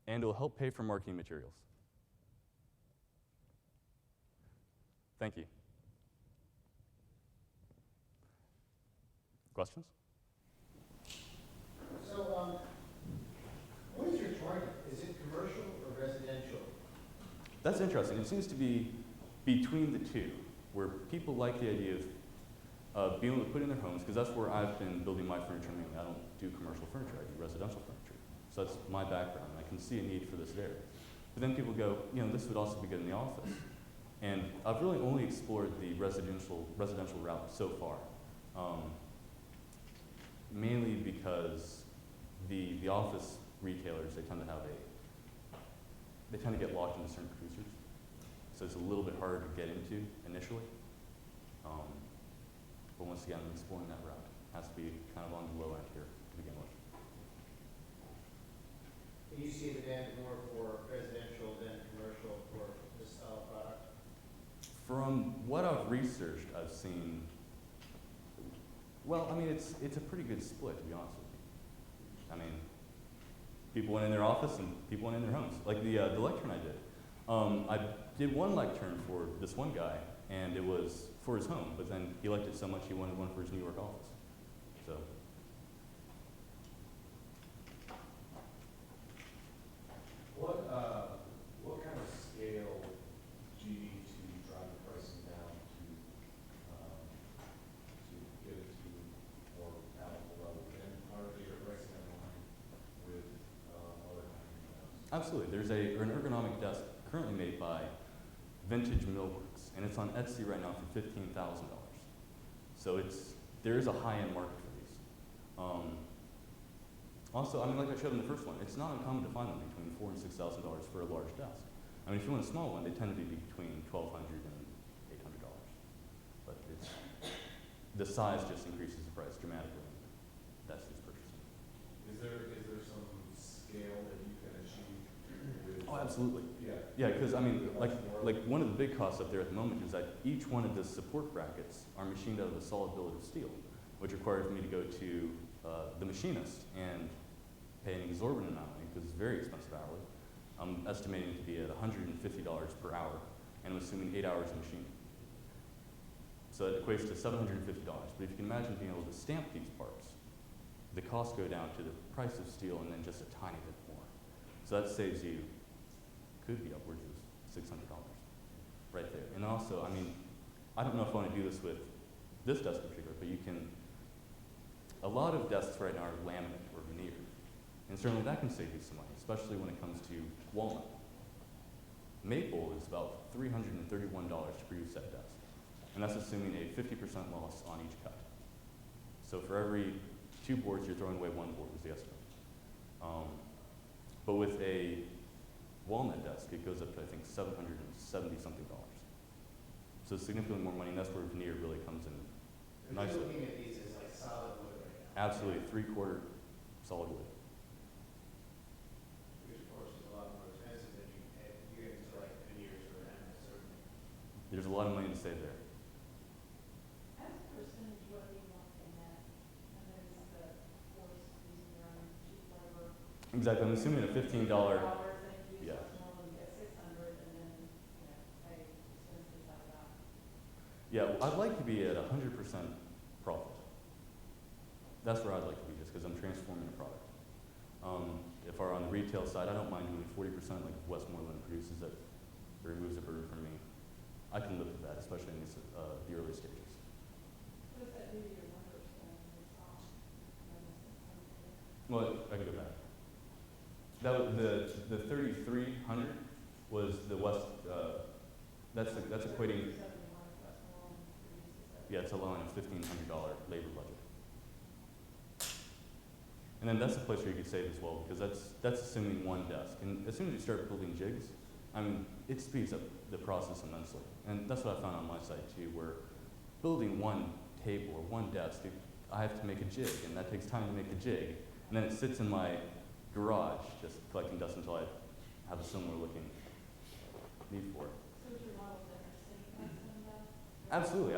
and it will help pay for marketing materials. Thank you. Questions? So, what is your target? Is it commercial or residential? That's interesting. It seems to be between the two, where people like the idea of being able to put in their homes, because that's where I've been building my furniture. Mainly. I don't do commercial furniture, I do residential furniture. So that's my background. I can see a need for this there. But then people go, this would also be good in the office. And I've really only explored the residential route so far, mainly because the office retailers, they tend to get locked into certain producers. So it's a little bit harder to get into initially. But once again, exploring that route has to be kind of on the low end here to begin with. You see the demand more for residential than commercial for this style of product? From what I've researched, I've seen, well, I mean, it's a pretty good split, to be honest with you. I mean, people went in their office and people went in their homes. Like the lectern I did. I did one lectern for this one guy, and it was for his home, but then he liked it so much he wanted one for his New York office. So. What kind of scale do you need to drive the pricing down to get it to more palatable level? And are your pricing in line with other high-end desks? Absolutely. There's an ergonomic desk currently made by Vintage Millworks, and it's on Etsy right now for $15,000. So there is a high-end market for these. Also, I mean, like I showed in the first one, it's not uncommon to find them between $4,000 and $6,000 for a large desk. I mean, if you want a small one, they tend to be between $1,200 and $800. But the size just increases the price dramatically. That's just purchasing. Is there some scale that you can achieve with? Oh, absolutely. Yeah. Yeah, because I mean, like one of the big costs up there at the moment is that each one of the support brackets are machined out of a solid billet of steel, which requires me to go to the machinist and pay an exorbitant amount of money because it's very expensive hourly. I'm estimating it to be at $150 per hour, and I'm assuming 8 hours of machining. So it equates to $750. But if you can imagine being able to stamp these parts, the costs go down to the price of steel and then just a tiny bit more. So that saves you, could be upwards of $600 right there. And also, I mean, I don't know if I want to do this with this desk in particular, but you can, a lot of desks right now are laminate or veneer. And certainly that can save you some money, especially when it comes to walnut. Maple is about $331 to produce that desk. And that's assuming a 50% loss on each cut. So for every 2 boards, you're throwing away 1 board is the estimate. But with a walnut desk, it goes up to, I think, $770 something. So significantly more money, and that's where veneer really comes in nicely. You're looking at these as like solid wood right now. Absolutely, 3/4 solid wood. Which of course is a lot more expensive than you get into like veneers or laminate, certainly. There's a lot of money to save there. As a percentage, what do you want in that? And then is the force using your own cheap labor? Exactly, I'm assuming a $15, yeah. Yeah, I'd like to be at 100% profit. That's where I'd like to be, just because I'm transforming a product. If we're on the retail side, I don't mind doing 40%, like if Westmoreland produces it, removes a burden from me. I can live with that, especially in the early stages. What does that do to your numbers then? Well, I can go back. That was the 3,300 was the West. That's equating. Yeah, it's allowing a $1,500 labor budget. And then that's the place where you could save as well, because that's assuming 1 desk. And as soon as you start building jigs, I mean, it speeds up the process immensely. And that's what I found on my site too, where building 1 table or 1 desk, I have to make a jig, and that takes time to make the jig. And then it sits in my garage, just collecting dust until I have a similar looking need for it. So is your model different? Absolutely.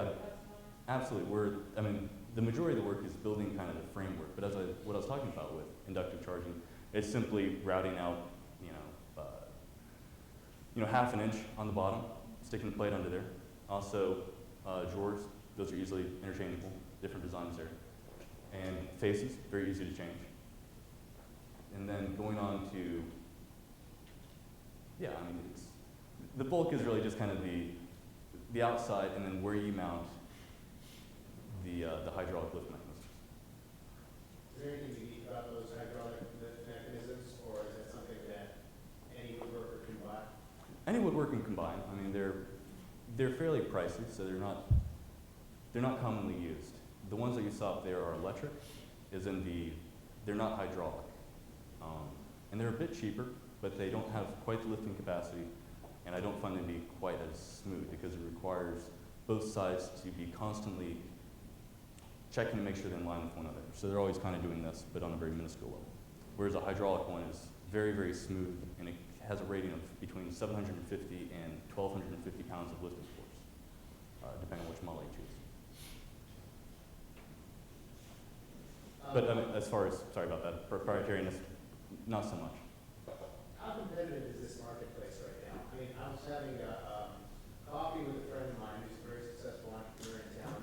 Absolutely. I mean, the majority of the work is building kind of the framework, but what I was talking about with inductive charging, it's simply routing out, half an inch on the bottom, sticking the plate under there. Also, drawers, those are easily interchangeable, different designs there. And faces, very easy to change. And then going on to, the bulk is really just kind of the outside and then where you mount the hydraulic lift mechanisms. Is there anything unique about those hydraulic lift mechanisms, or is that something that any woodworker can buy? Any woodworking can combine. I mean, they're fairly pricey, so they're not commonly used. The ones that you saw up there are electric, they're not hydraulic. And they're a bit cheaper, but they don't have quite the lifting capacity, and I don't find them to be quite as smooth because it requires both sides to be constantly checking to make sure they're in line with one another. So they're always kind of doing this, but on a very minuscule level. Whereas a hydraulic one is very, very smooth, and it has a rating of between 750 and 1,250 pounds of lifting force, depending on which model you choose. But I mean, as far as, sorry about that, proprietariness, not so much. How competitive is this marketplace right now? I mean, I was having a coffee with a friend of mine who's a very successful entrepreneur in town,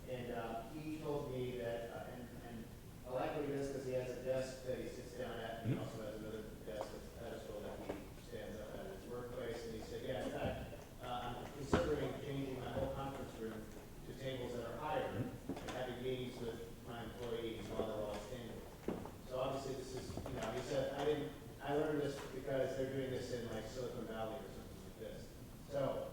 and he told me that, and I like what he does because he has a desk that he sits down at, and he also has another desk with a pedestal that he stands up at his workplace, and he said, yeah, in fact, I'm considering changing my whole conference room to tables that are higher and having meetings with my employees while they're all standing. So obviously this is, he said, I learned this because they're doing this in like Silicon Valley or something like this. So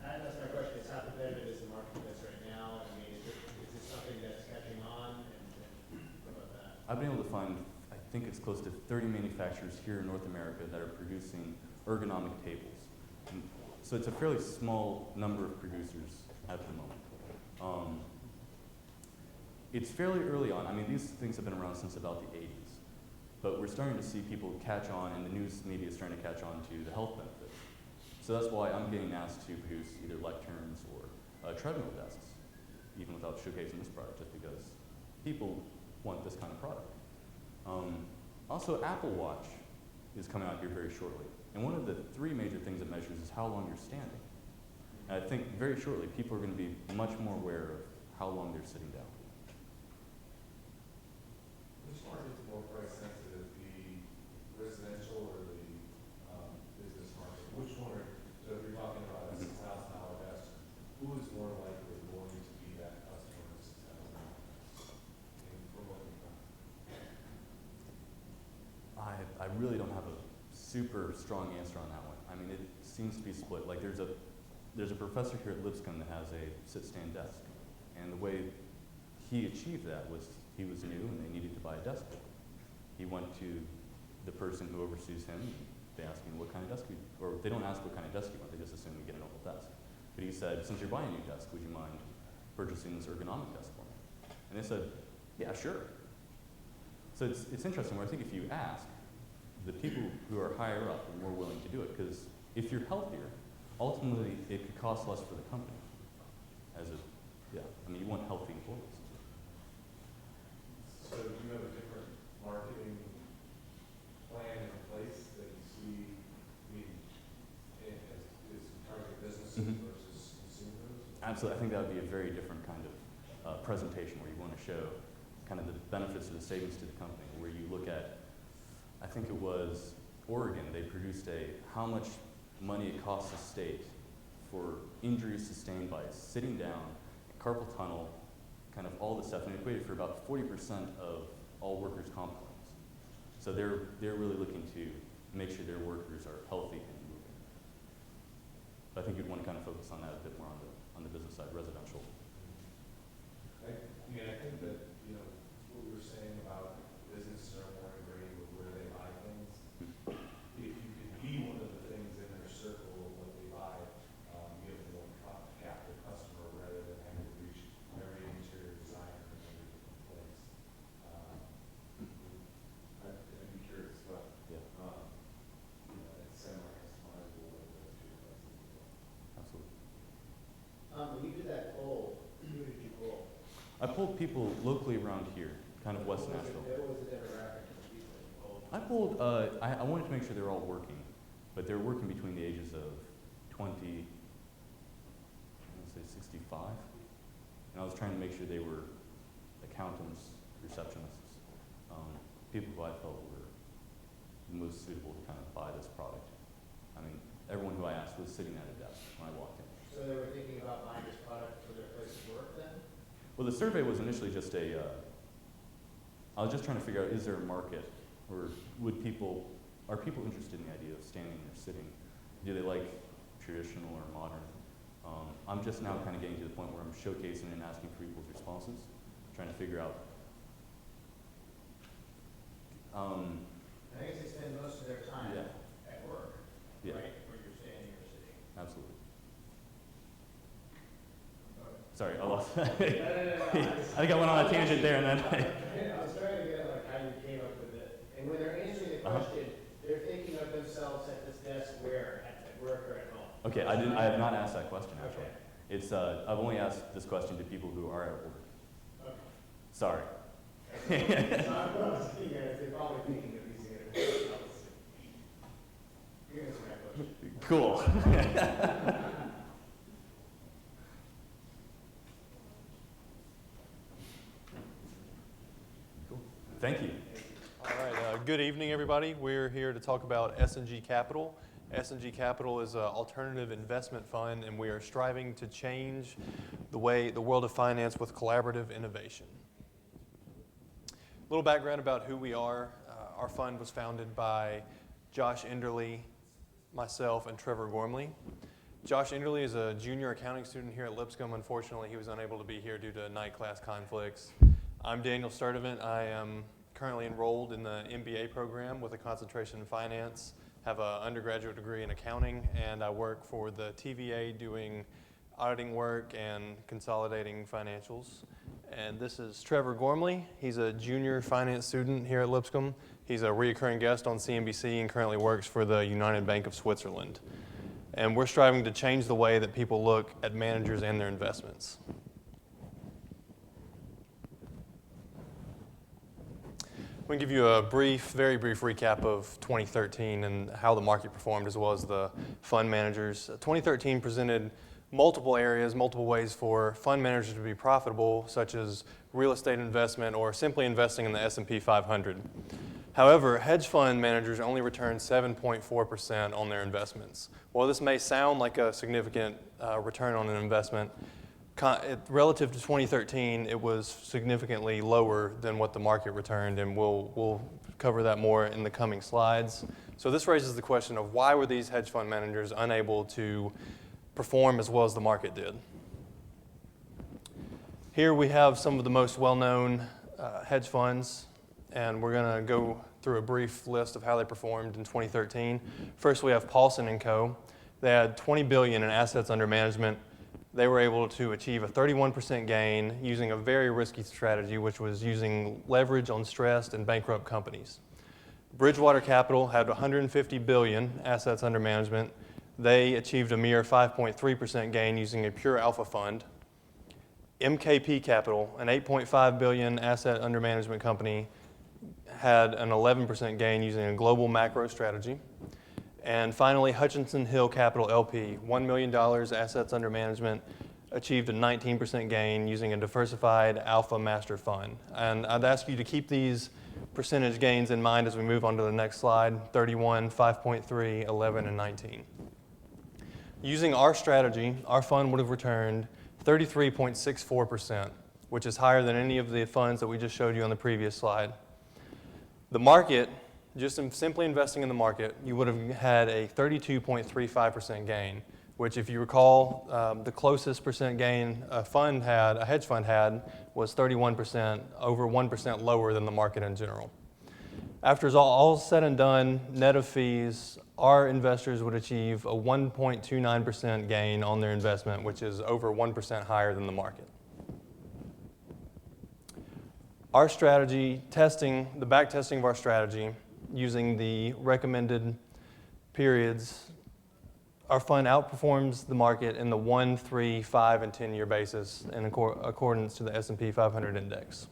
that's my question, is how competitive is the marketplace right now? I mean, is this something that's catching on? And what about that? I've been able to find, I think it's close to 30 manufacturers here in North America that are producing ergonomic tables. And so it's a fairly small number of producers at the moment. It's fairly early on. I mean, these things have been around since about the 80s. But we're starting to see people catch on, and the news media is starting to catch on to the health benefits. So that's why I'm getting asked to produce either lecterns or treadmill desks, even without showcasing this product, just because people want this kind of product. Also, Apple Watch is coming out here very shortly. And one of the 3 major things it measures is how long you're standing. And I think very shortly, people are going to be much more aware of how long they're sitting down. Which market is more price sensitive, the residential or the business market? Which one so if you're talking about a $6,000 desk, who is more likely going to be that customer of $6,000? And from what you found? I really don't have a super strong answer on that one. I mean, it seems to be split. Like there's a professor here at Lipscomb that has a sit-stand desk. And the way he achieved that was he was new and they needed to buy a desk. He went to the person who oversees him. They asked him what kind of desk or they don't ask what kind of desk you want, they just assume you get a normal desk. But he said, since you're buying a new desk, would you mind purchasing this ergonomic desk for me? And they said, yeah, sure. So it's interesting where I think if you ask, the people who are higher up are more willing to do it because if you're healthier, ultimately it could cost less for the company. I mean, you want healthy employees. So do you have a different marketing plan in place that you see as target businesses versus consumers? Absolutely. I think that would be a very different kind of presentation where you want to show kind of the benefits of the savings to the company, where you look at, I think it was Oregon, they produced how much money it costs the state for injuries sustained by sitting down, carpal tunnel, kind of all this stuff, and it equated for about 40% of all workers' comp claims. So they're really looking to make sure their workers are healthy and moving. But I think you'd want to kind of focus on that a bit more on the business side, residential. I think that, what we were saying about businesses are more ingrained with where they buy things. If you could be one of the things in their circle of what they buy, you have more captive customer rather than having to reach every interior designer in every different place. I'd be curious, but it's semi-customizable with those 2 places as well. Absolutely. When you did that poll, who did you poll? I pulled people locally around here, kind of West Nashville. What was the demographic of the people that you polled? I pulled, I wanted to make sure they're all working, but they're working between the ages of 20, I want to say 65. And I was trying to make sure they were accountants, receptionists, people who I felt were the most suitable to kind of buy this product. I mean, everyone who I asked was sitting at a desk when I walked in. So they were thinking about buying this product for their place of work then? Well, the survey was initially just I was just trying to figure out, is there a market, or are people interested in the idea of standing or sitting? Do they like traditional or modern? I'm just now kind of getting to the point where I'm showcasing and asking for people's responses, trying to figure out. I guess they spend most of their time Yeah. at work, Yeah. right? Where you're standing or sitting. Absolutely. Sorry, I lost. No. I think I went on a tangent there and then. I was trying to get like how you came up with it. And when they're answering the question, they're thinking of themselves at this desk where? At work or at home? Okay, I have not asked that question actually. Okay. It's I've only asked this question to people who are at work. Okay. Sorry. So I'm thinking they're probably thinking of these things. You answer my question. Cool. Cool. Thank you. All right, good evening, everybody. We're here to talk about S&G Capital. S&G Capital is an alternative investment fund, and we are striving to change the world of finance with collaborative innovation. A little background about who we are. Our fund was founded by Josh Enderle, myself, and Trevor Gormley. Josh Enderle is a junior accounting student here at Lipscomb. Unfortunately, he was unable to be here due to night class conflicts. I'm Daniel Sturdivant. I am currently enrolled in the MBA program with a concentration in finance, have an undergraduate degree in accounting, and I work for the TVA doing auditing work and consolidating financials. And this is Trevor Gormley. He's a junior finance student here at Lipscomb. He's a recurring guest on CNBC and currently works for the United Bank of Switzerland. And we're striving to change the way that people look at managers and their investments. I'm going to give you a very brief recap of 2013 and how the market performed as well as the fund managers. 2013 presented multiple areas, multiple ways for fund managers to be profitable, such as real estate investment or simply investing in the S&P 500. However, hedge fund managers only returned 7.4% on their investments. While this may sound like a significant return on an investment, relative to 2013, it was significantly lower than what the market returned, and we'll cover that more in the coming slides. So this raises the question of why were these hedge fund managers unable to perform as well as the market did? Here we have some of the most well-known hedge funds, and we're going to go through a brief list of how they performed in 2013. First, we have Paulson & Co. They had $20 billion in assets under management. They were able to achieve a 31% gain using a very risky strategy, which was using leverage on stressed and bankrupt companies. Bridgewater Capital had $150 billion assets under management. They achieved a mere 5.3% gain using a pure alpha fund. MKP Capital, an $8.5 billion asset under management company, had an 11% gain using a global macro strategy. And finally, Hutchinson Hill Capital LP, $1 million assets under management, achieved a 19% gain using a diversified alpha master fund. And I'd ask you to keep these percentage gains in mind as we move on to the next slide, 31, 5.3, 11, and 19. Using our strategy, our fund would have returned 33.64%, which is higher than any of the funds that we just showed you on the previous slide. The market, just simply investing in the market, you would have had a 32.35% gain, which if you recall, the closest percent gain a hedge fund had, was 31%, over 1% lower than the market in general. After it's all said and done, net of fees, our investors would achieve a 1.29% gain on their investment, which is over 1% higher than the market. Our strategy, the back testing of our strategy, using the recommended periods, our fund outperforms the market in the 1, 3, 5, and 10-year basis in accordance to the S&P 500 index.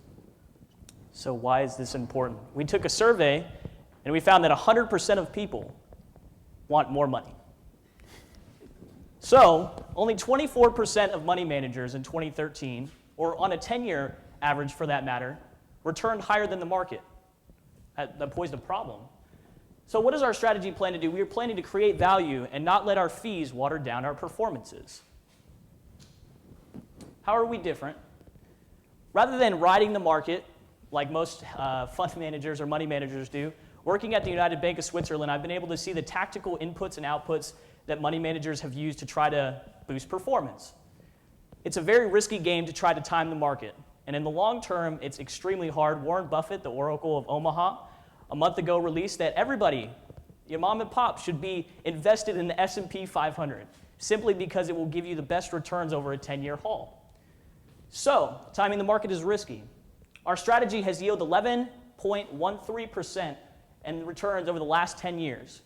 So why is this important? We took a survey, and we found that 100% of people want more money. So only 24% of money managers in 2013, or on a 10-year average for that matter, returned higher than the market. That posed a problem. So what does our strategy plan to do? We are planning to create value and not let our fees water down our performances. How are we different? Rather than riding the market, like most fund managers or money managers do, working at the United Bank of Switzerland, I've been able to see the tactical inputs and outputs that money managers have used to try to boost performance. It's a very risky game to try to time the market. And in the long term, it's extremely hard. Warren Buffett, the Oracle of Omaha, a month ago released that everybody, your mom and pop, should be invested in the S&P 500, simply because it will give you the best returns over a 10-year haul. So, timing the market is risky. Our strategy has yielded 11.13% in returns over the last 10 years.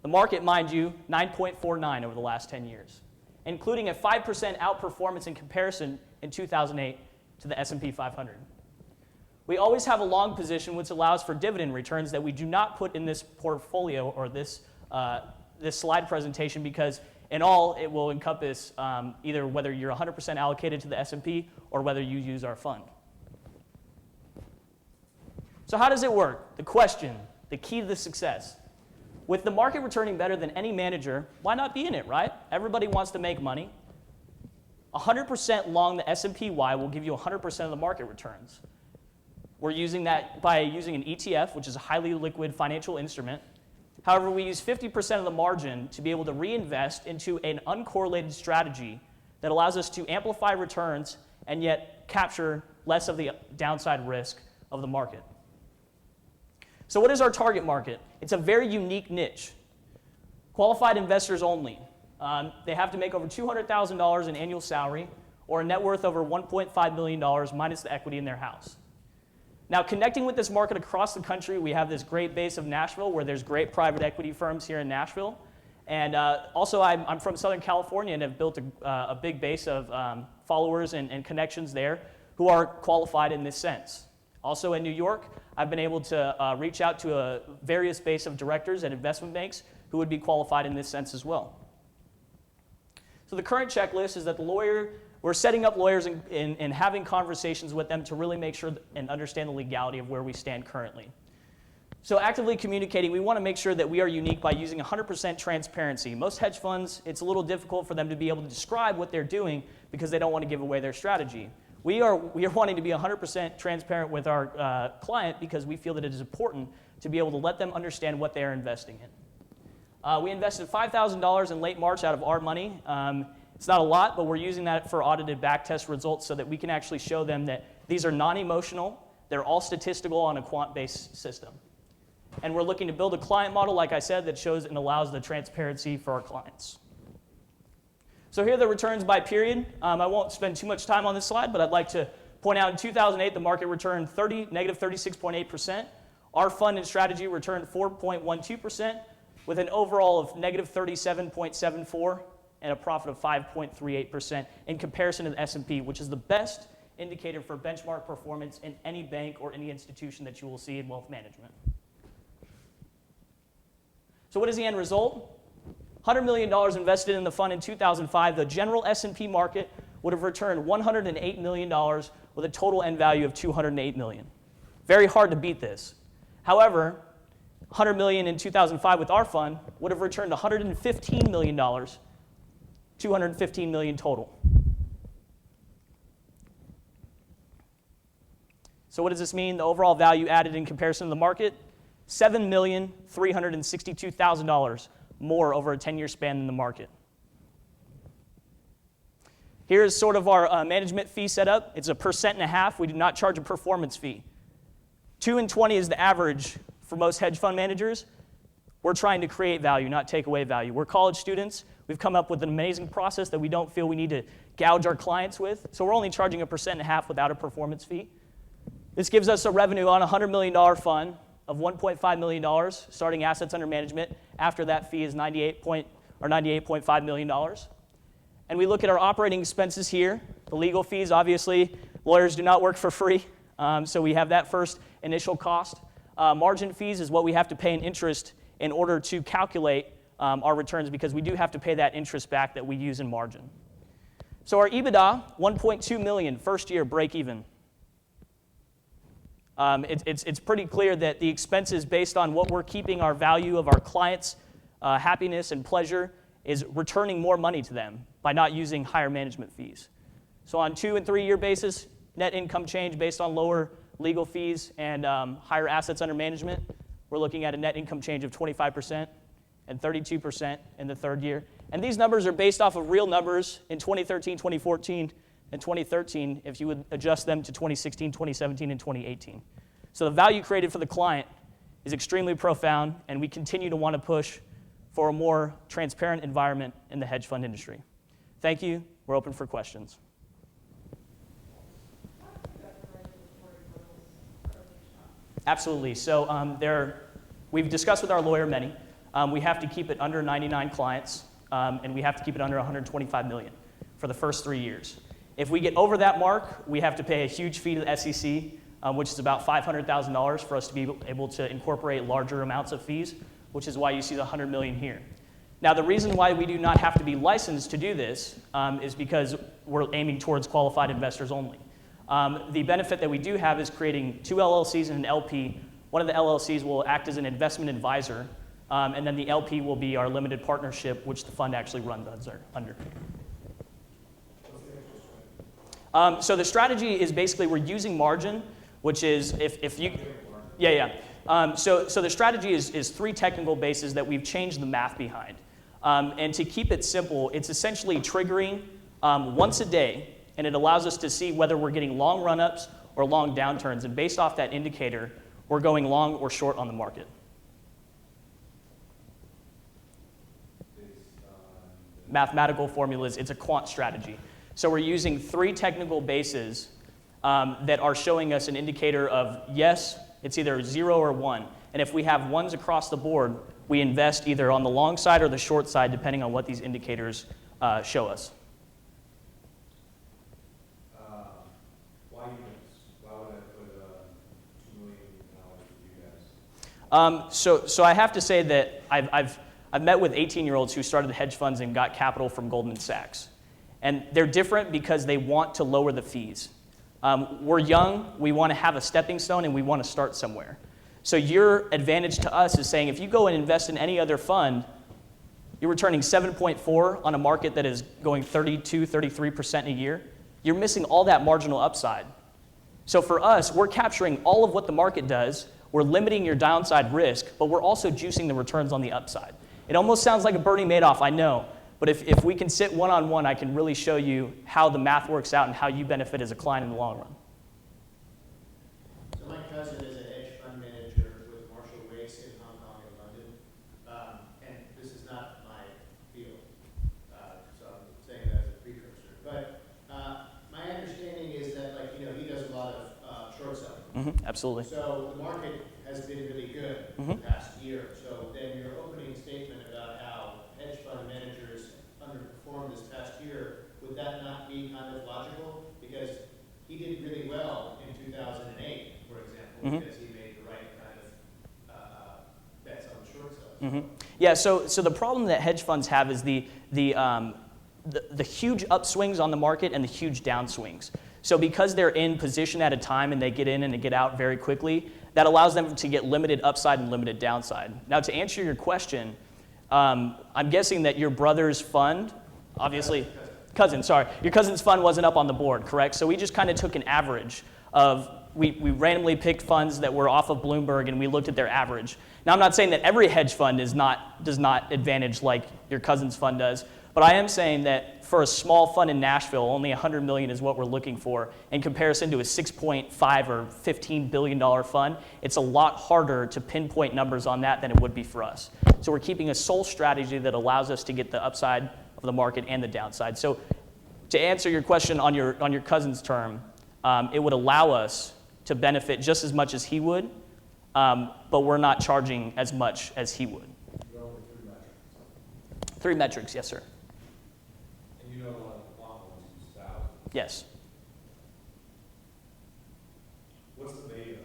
The market, mind you, 9.49 over the last 10 years, including a 5% outperformance in comparison in 2008 to the S&P 500. We always have a long position which allows for dividend returns that we do not put in this portfolio or this slide presentation, because in all it will encompass either whether you're 100% allocated to the S&P or whether you use our fund. So how does it work? The question, the key to the success. With the market returning better than any manager, why not be in it, right? Everybody wants to make money. 100% long the S&P-Y will give you 100% of the market returns. We're using that by using an ETF, which is a highly liquid financial instrument. However, we use 50% of the margin to be able to reinvest into an uncorrelated strategy that allows us to amplify returns and yet capture less of the downside risk of the market. So what is our target market? It's a very unique niche. Qualified investors only. They have to make over $200,000 in annual salary or a net worth over $1.5 million minus the equity in their house. Now, connecting with this market across the country, we have this great base of Nashville where there's great private equity firms here in Nashville. And also, I'm from Southern California and have built a big base of followers and connections there who are qualified in this sense. Also in New York, I've been able to reach out to a various base of directors and investment banks who would be qualified in this sense as well. So the current checklist is that we're setting up lawyers and having conversations with them to really make sure and understand the legality of where we stand currently. So actively communicating, we want to make sure that we are unique by using 100% transparency. Most hedge funds, it's a little difficult for them to be able to describe what they're doing because they don't want to give away their strategy. We are wanting to be 100% transparent with our client because we feel that it is important to be able to let them understand what they are investing in. We invested $5,000 in late March out of our money. It's not a lot, but we're using that for audited backtest results so that we can actually show them that these are non-emotional, they're all statistical on a quant-based system. And we're looking to build a client model, like I said, that shows and allows the transparency for our clients. So here are the returns by period. I won't spend too much time on this slide, but I'd like to point out in 2008, the market returned negative 36.8%. Our fund and strategy returned 4.12%, with an overall of negative 37.74% and a profit of 5.38% in comparison to the S&P, which is the best indicator for benchmark performance in any bank or any institution that you will see in wealth management. So what is the end result? $100 million invested in the fund in 2005. The general S&P market would have returned $108 million with a total end value of $208 million. Very hard to beat this. However, $100 million in 2005 with our fund would have returned $115 million, $215 million total. So what does this mean? The overall value added in comparison to the market? $7,362,000 more over a 10-year span than the market. Here's sort of our management fee setup. It's 1.5%. We do not charge a performance fee. 2 and 20 is the average for most hedge fund managers. We're trying to create value, not take away value. We're college students. We've come up with an amazing process that we don't feel we need to gouge our clients with. So we're only charging 1.5% without a performance fee. This gives us a revenue on a $100 million fund of $1.5 million, starting assets under management. After that fee is $98.5 million. And we look at our operating expenses here. The legal fees, obviously, lawyers do not work for free. So we have that first initial cost. Margin fees is what we have to pay in interest in order to calculate our returns, because we do have to pay that interest back that we use in margin. So our EBITDA, $1.2 million, first year break even. It's pretty clear that the expenses based on what we're keeping our value of our clients' happiness and pleasure is returning more money to them by not using higher management fees. So on 2 and 3 year basis, net income change based on lower legal fees and higher assets under management, we're looking at a net income change of 25% and 32% in the third year. And these numbers are based off of real numbers in 2013, 2014, and 2013 if you would adjust them to 2016, 2017, and 2018. So the value created for the client is extremely profound, and we continue to want to push for a more transparent environment in the hedge fund industry. Thank you. We're open for questions. Absolutely. So we've discussed with our lawyer many. We have to keep it under 99 clients, and we have to keep it under 125 million for the first 3 years. If we get over that mark, we have to pay a huge fee to the SEC, which is about $500,000 for us to be able to incorporate larger amounts of fees, which is why you see the 100 million here. Now, the reason why we do not have to be licensed to do this is because we're aiming towards qualified investors only. The benefit that we do have is creating 2 LLCs and an LP. One of the LLCs will act as an investment advisor, and then the LP will be our limited partnership, which the fund actually runs under. So the strategy is basically we're using margin, which is if you, so the strategy is 3 technical bases that we've changed the math behind. And to keep it simple, it's essentially triggering once a day, and it allows us to see whether we're getting long run-ups or long downturns. And based off that indicator, we're going long or short on the market. Mathematical formulas, it's a quant strategy. So we're using 3 technical bases that are showing us an indicator of yes, it's either 0 or 1. And if we have 1s across the board, we invest either on the long side or the short side, depending on what these indicators show us. Why units? Why would I put $2 million with you guys? So I have to say that I've met with 18-year-olds who started hedge funds and got capital from Goldman Sachs. And they're different because they want to lower the fees. We're young, we want to have a stepping stone, and we want to start somewhere. So your advantage to us is saying if you go and invest in any other fund, you're returning 7.4 on a market that is going 32, 33% a year. You're missing all that marginal upside. So for us, we're capturing all of what the market does. We're limiting your downside risk, but we're also juicing the returns on the upside. It almost sounds like a Bernie Madoff, I know. But if we can sit one-on-one, I can really show you how the math works out and how you benefit as a client in the long run. So my cousin is a hedge fund manager with Marshall Wace in Hong Kong and London. And this is not my field, so I'm saying that as a precursor. But my understanding is that, he does a lot of short selling. Absolutely. So the market has been really good the past year. So then your opening statement about how hedge fund managers underperformed this past year, would that not be kind of logical? Because he did really well in 2008, for example, because he made the right kind of bets on the short sales. Yeah, so the problem that hedge funds have is the huge upswings on the market and the huge downswings. So because they're in position at a time and they get in and they get out very quickly, that allows them to get limited upside and limited downside. Now, to answer your question, I'm guessing that your brother's fund, obviously, your cousin's fund wasn't up on the board, correct? So we just kind of took an average of, we randomly picked funds that were off of Bloomberg and we looked at their average. Now, I'm not saying that every hedge fund does not advantage like your cousin's fund does, but I am saying that for a small fund in Nashville, only 100 million is what we're looking for. In comparison to a 6.5 or $15 billion fund, it's a lot harder to pinpoint numbers on that than it would be for us. So we're keeping a sole strategy that allows us to get the upside of the market and the downside. So to answer your question on your cousin's term, it would allow us to benefit just as much as he would, but we're not charging as much as he would. Go over 3 metrics. 3 metrics, yes, sir. And you know a lot of the quant ones use thousands. Yes. What's the beta?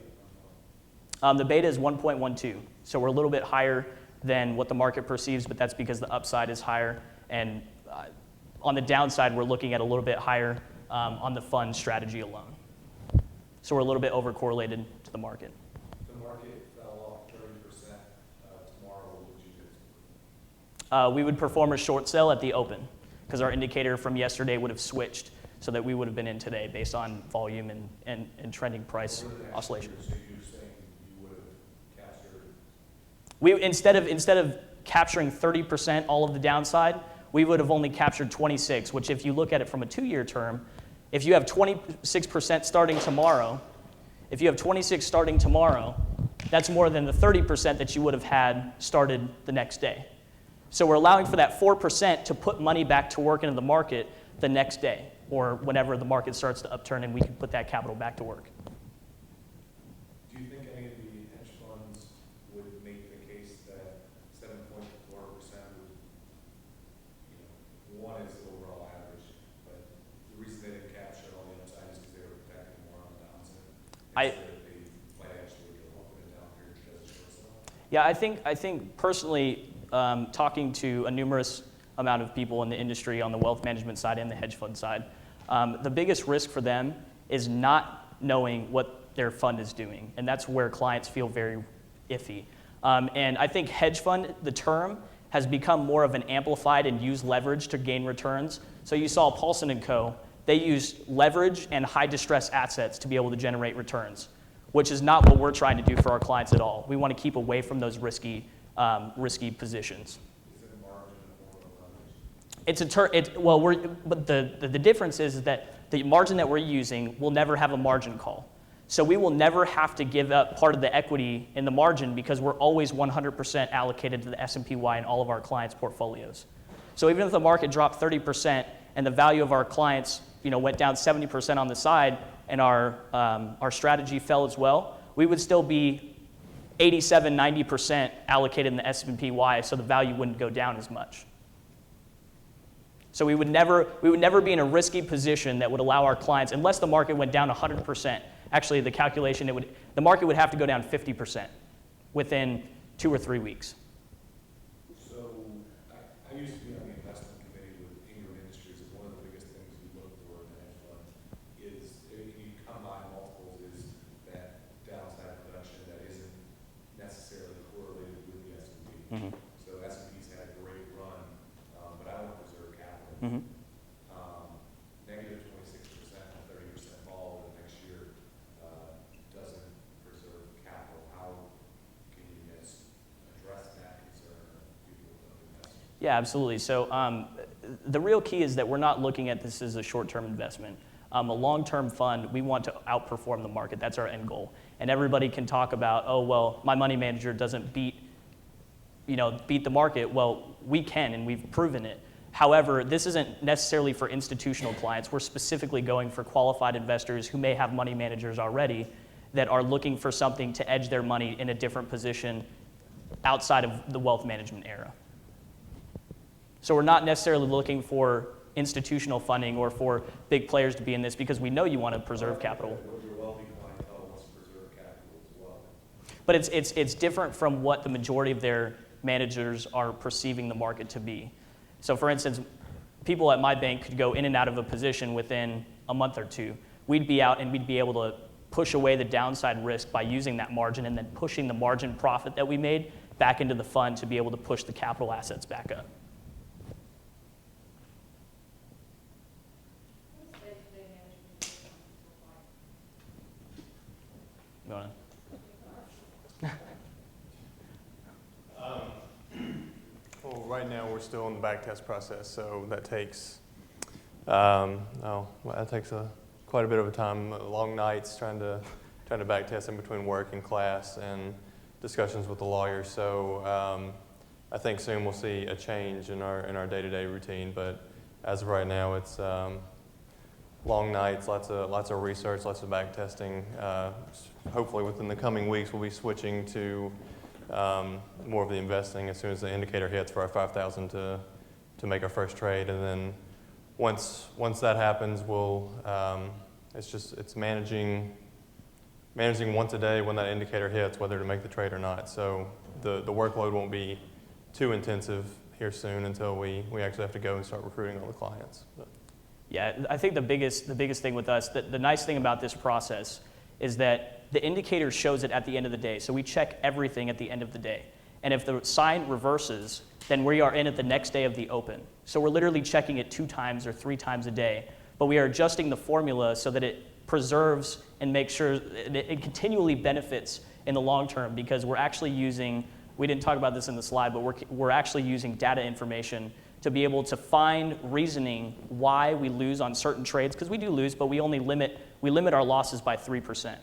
The beta is 1.12, so we're a little bit higher than what the market perceives, but that's because the upside is higher, and on the downside, we're looking at a little bit higher on the fund strategy alone. So we're a little bit over-correlated to the market. The market fell off 30% tomorrow. What would you do? We would perform a short sale at the open, because our indicator from yesterday would have switched so that we would have been in today based on volume and trending price oscillation. So you're saying you would have captured? We instead of capturing 30% all of the downside, we would have only captured 26, which if you look at it from a 2-year term, if you have 26% starting tomorrow, that's more than the 30% that you would have had started the next day. So we're allowing for that 4% to put money back to work into the market the next day, or whenever the market starts to upturn and we can put that capital back to work. Do you think any of the hedge funds would make the case that 7.4% would, one is the overall average, but the reason they didn't capture all the upside is because they were protecting more on the downside? They might actually go up in a down period because of short sell? Yeah, I think personally, talking to a numerous amount of people in the industry on the wealth management side and the hedge fund side, the biggest risk for them is not knowing what their fund is doing, and that's where clients feel very iffy. And I think hedge fund, the term, has become more of an amplified and used leverage to gain returns. So you saw Paulson & Co., they used leverage and high distress assets to be able to generate returns, which is not what we're trying to do for our clients at all. We want to keep away from those risky positions. Is it a margin or a leverage? It's but the difference is that the margin that we're using will never have a margin call. So we will never have to give up part of the equity in the margin because we're always 100% allocated to the S&P/Y in all of our clients' portfolios. So even if the market dropped 30% and the value of our clients, went down 70% on the side, and our strategy fell as well, we would still be 87–90% allocated in the S&P/Y, so the value wouldn't go down as much. So we would never be in a risky position that would allow our clients, unless the market went down 100%. Actually, the calculation, the market would have to go down 50% within 2 or 3 weeks. So I used to be on the investment committee with Ingram Industries, and one of the biggest things we look for in a hedge fund is, if you combine multiples, is that downside production that isn't necessarily correlated with the S&P. Mm-hmm. So S&P's had a great run, but I want to preserve capital. Mm-hmm. Negative 26% and 30% fall over the next year doesn't preserve capital. How can you guys address that concern of people who don't invest? Yeah, absolutely. So the real key is that we're not looking at this as a short-term investment. A long-term fund, we want to outperform the market. That's our end goal. And everybody can talk about, oh, well, my money manager doesn't beat the market. Well, we can, and we've proven it. However, this isn't necessarily for institutional clients. We're specifically going for qualified investors who may have money managers already that are looking for something to edge their money in a different position outside of the wealth management era. So we're not necessarily looking for institutional funding or for big players to be in this, because we know you want to preserve capital. Your wealthy clientele wants to preserve capital as well. But it's different from what the majority of their managers are perceiving the market to be. So for instance, people at my bank could go in and out of a position within a month or two. We'd be out and we'd be able to push away the downside risk by using that margin and then pushing the margin profit that we made back into the fund to be able to push the capital assets back up. You wanna? Well, right now we're still in the back test process, so that takes quite a bit of a time. Long nights trying to back test in between work and class and discussions with the lawyers. So I think soon we'll see a change in our day-to-day routine. But as of right now, it's long nights, lots of research, lots of back testing. Hopefully within the coming weeks we'll be switching to more of the investing as soon as the indicator hits for our 5,000 to make our first trade. And then once that happens, we'll it's managing once a day when that indicator hits, whether to make the trade or not. So the workload won't be too intensive here soon until we actually have to go and start recruiting all the clients. But. Yeah, I think the biggest thing with us, the nice thing about this process is that the indicator shows it at the end of the day. So we check everything at the end of the day. And if the sign reverses, then we are in at the next day of the open. So we're literally checking it 2 times or 3 times a day. But we are adjusting the formula so that it preserves and makes sure it continually benefits in the long term, because we're actually using we didn't talk about this in the slide, but we're actually using data information to be able to find reasoning why we lose on certain trades, because we do lose, but we limit our losses by 3%.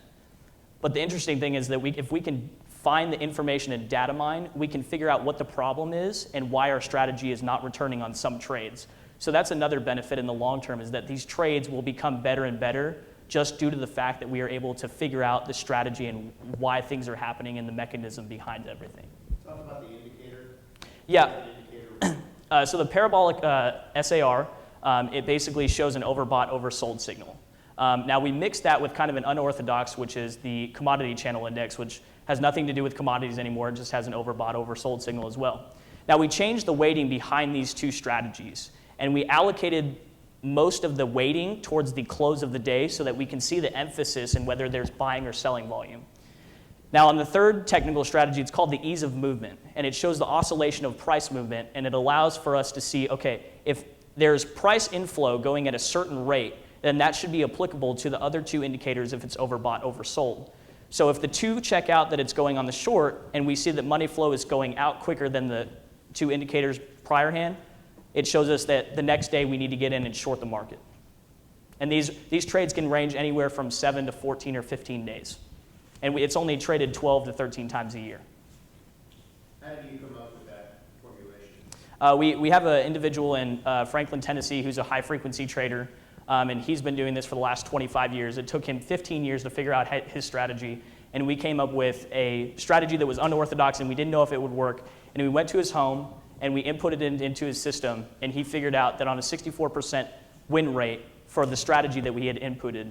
But the interesting thing is that if we can find the information in data mine, we can figure out what the problem is and why our strategy is not returning on some trades. So that's another benefit in the long term, is that these trades will become better and better just due to the fact that we are able to figure out the strategy and why things are happening and the mechanism behind everything. Talk about the indicator. Yeah. So the parabolic SAR, it basically shows an overbought, oversold signal. Now we mix that with kind of an unorthodox, which is the commodity channel index, which has nothing to do with commodities anymore. It just has an overbought, oversold signal as well. Now we changed the weighting behind these two strategies, and we allocated most of the weighting towards the close of the day so that we can see the emphasis in whether there's buying or selling volume. Now on the third technical strategy, it's called the ease of movement, and it shows the oscillation of price movement, and it allows for us to see, okay, if there's price inflow going at a certain rate, then that should be applicable to the other two indicators if it's overbought, oversold. So if the two check out that it's going on the short, and we see that money flow is going out quicker than the two indicators prior hand, it shows us that the next day we need to get in and short the market. And these trades can range anywhere from 7 to 14 or 15 days. And it's only traded 12 to 13 times a year. How did you come up with that formulation? We have an individual in Franklin, Tennessee, who's a high-frequency trader, and he's been doing this for the last 25 years. It took him 15 years to figure out his strategy, and we came up with a strategy that was unorthodox, and we didn't know if it would work. And we went to his home, and we inputted it into his system, and he figured out that on a 64% win rate for the strategy that we had inputted,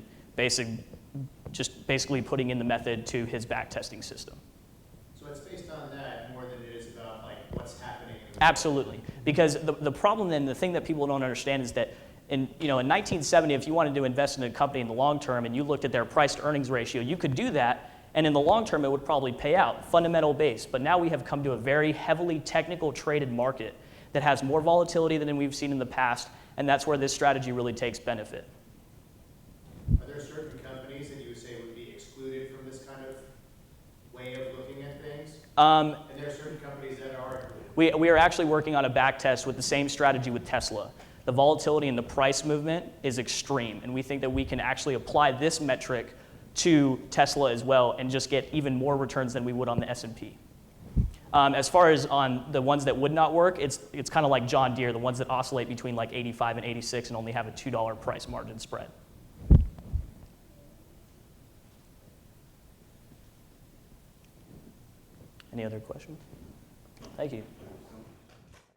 basically putting in the method to his back testing system. So it's based on that more than it is about like what's happening. Absolutely, because the problem then, the thing that people don't understand is that in 1970, if you wanted to invest in a company in the long term and you looked at their price to earnings ratio, you could do that, and in the long term it would probably pay out, fundamental base. But now we have come to a very heavily technical traded market that has more volatility than we've seen in the past, and that's where this strategy really takes benefit. Are there certain companies that you would say would be excluded from this kind of way of looking at things? And there are certain companies that are included. We are actually working on a back test with the same strategy with Tesla. The volatility in the price movement is extreme, and we think that we can actually apply this metric to Tesla as well and just get even more returns than we would on the S&P. As far as on the ones that would not work, it's kind of like John Deere, the ones that oscillate between like 85 and 86 and only have a $2 price margin spread. Any other questions? Thank you.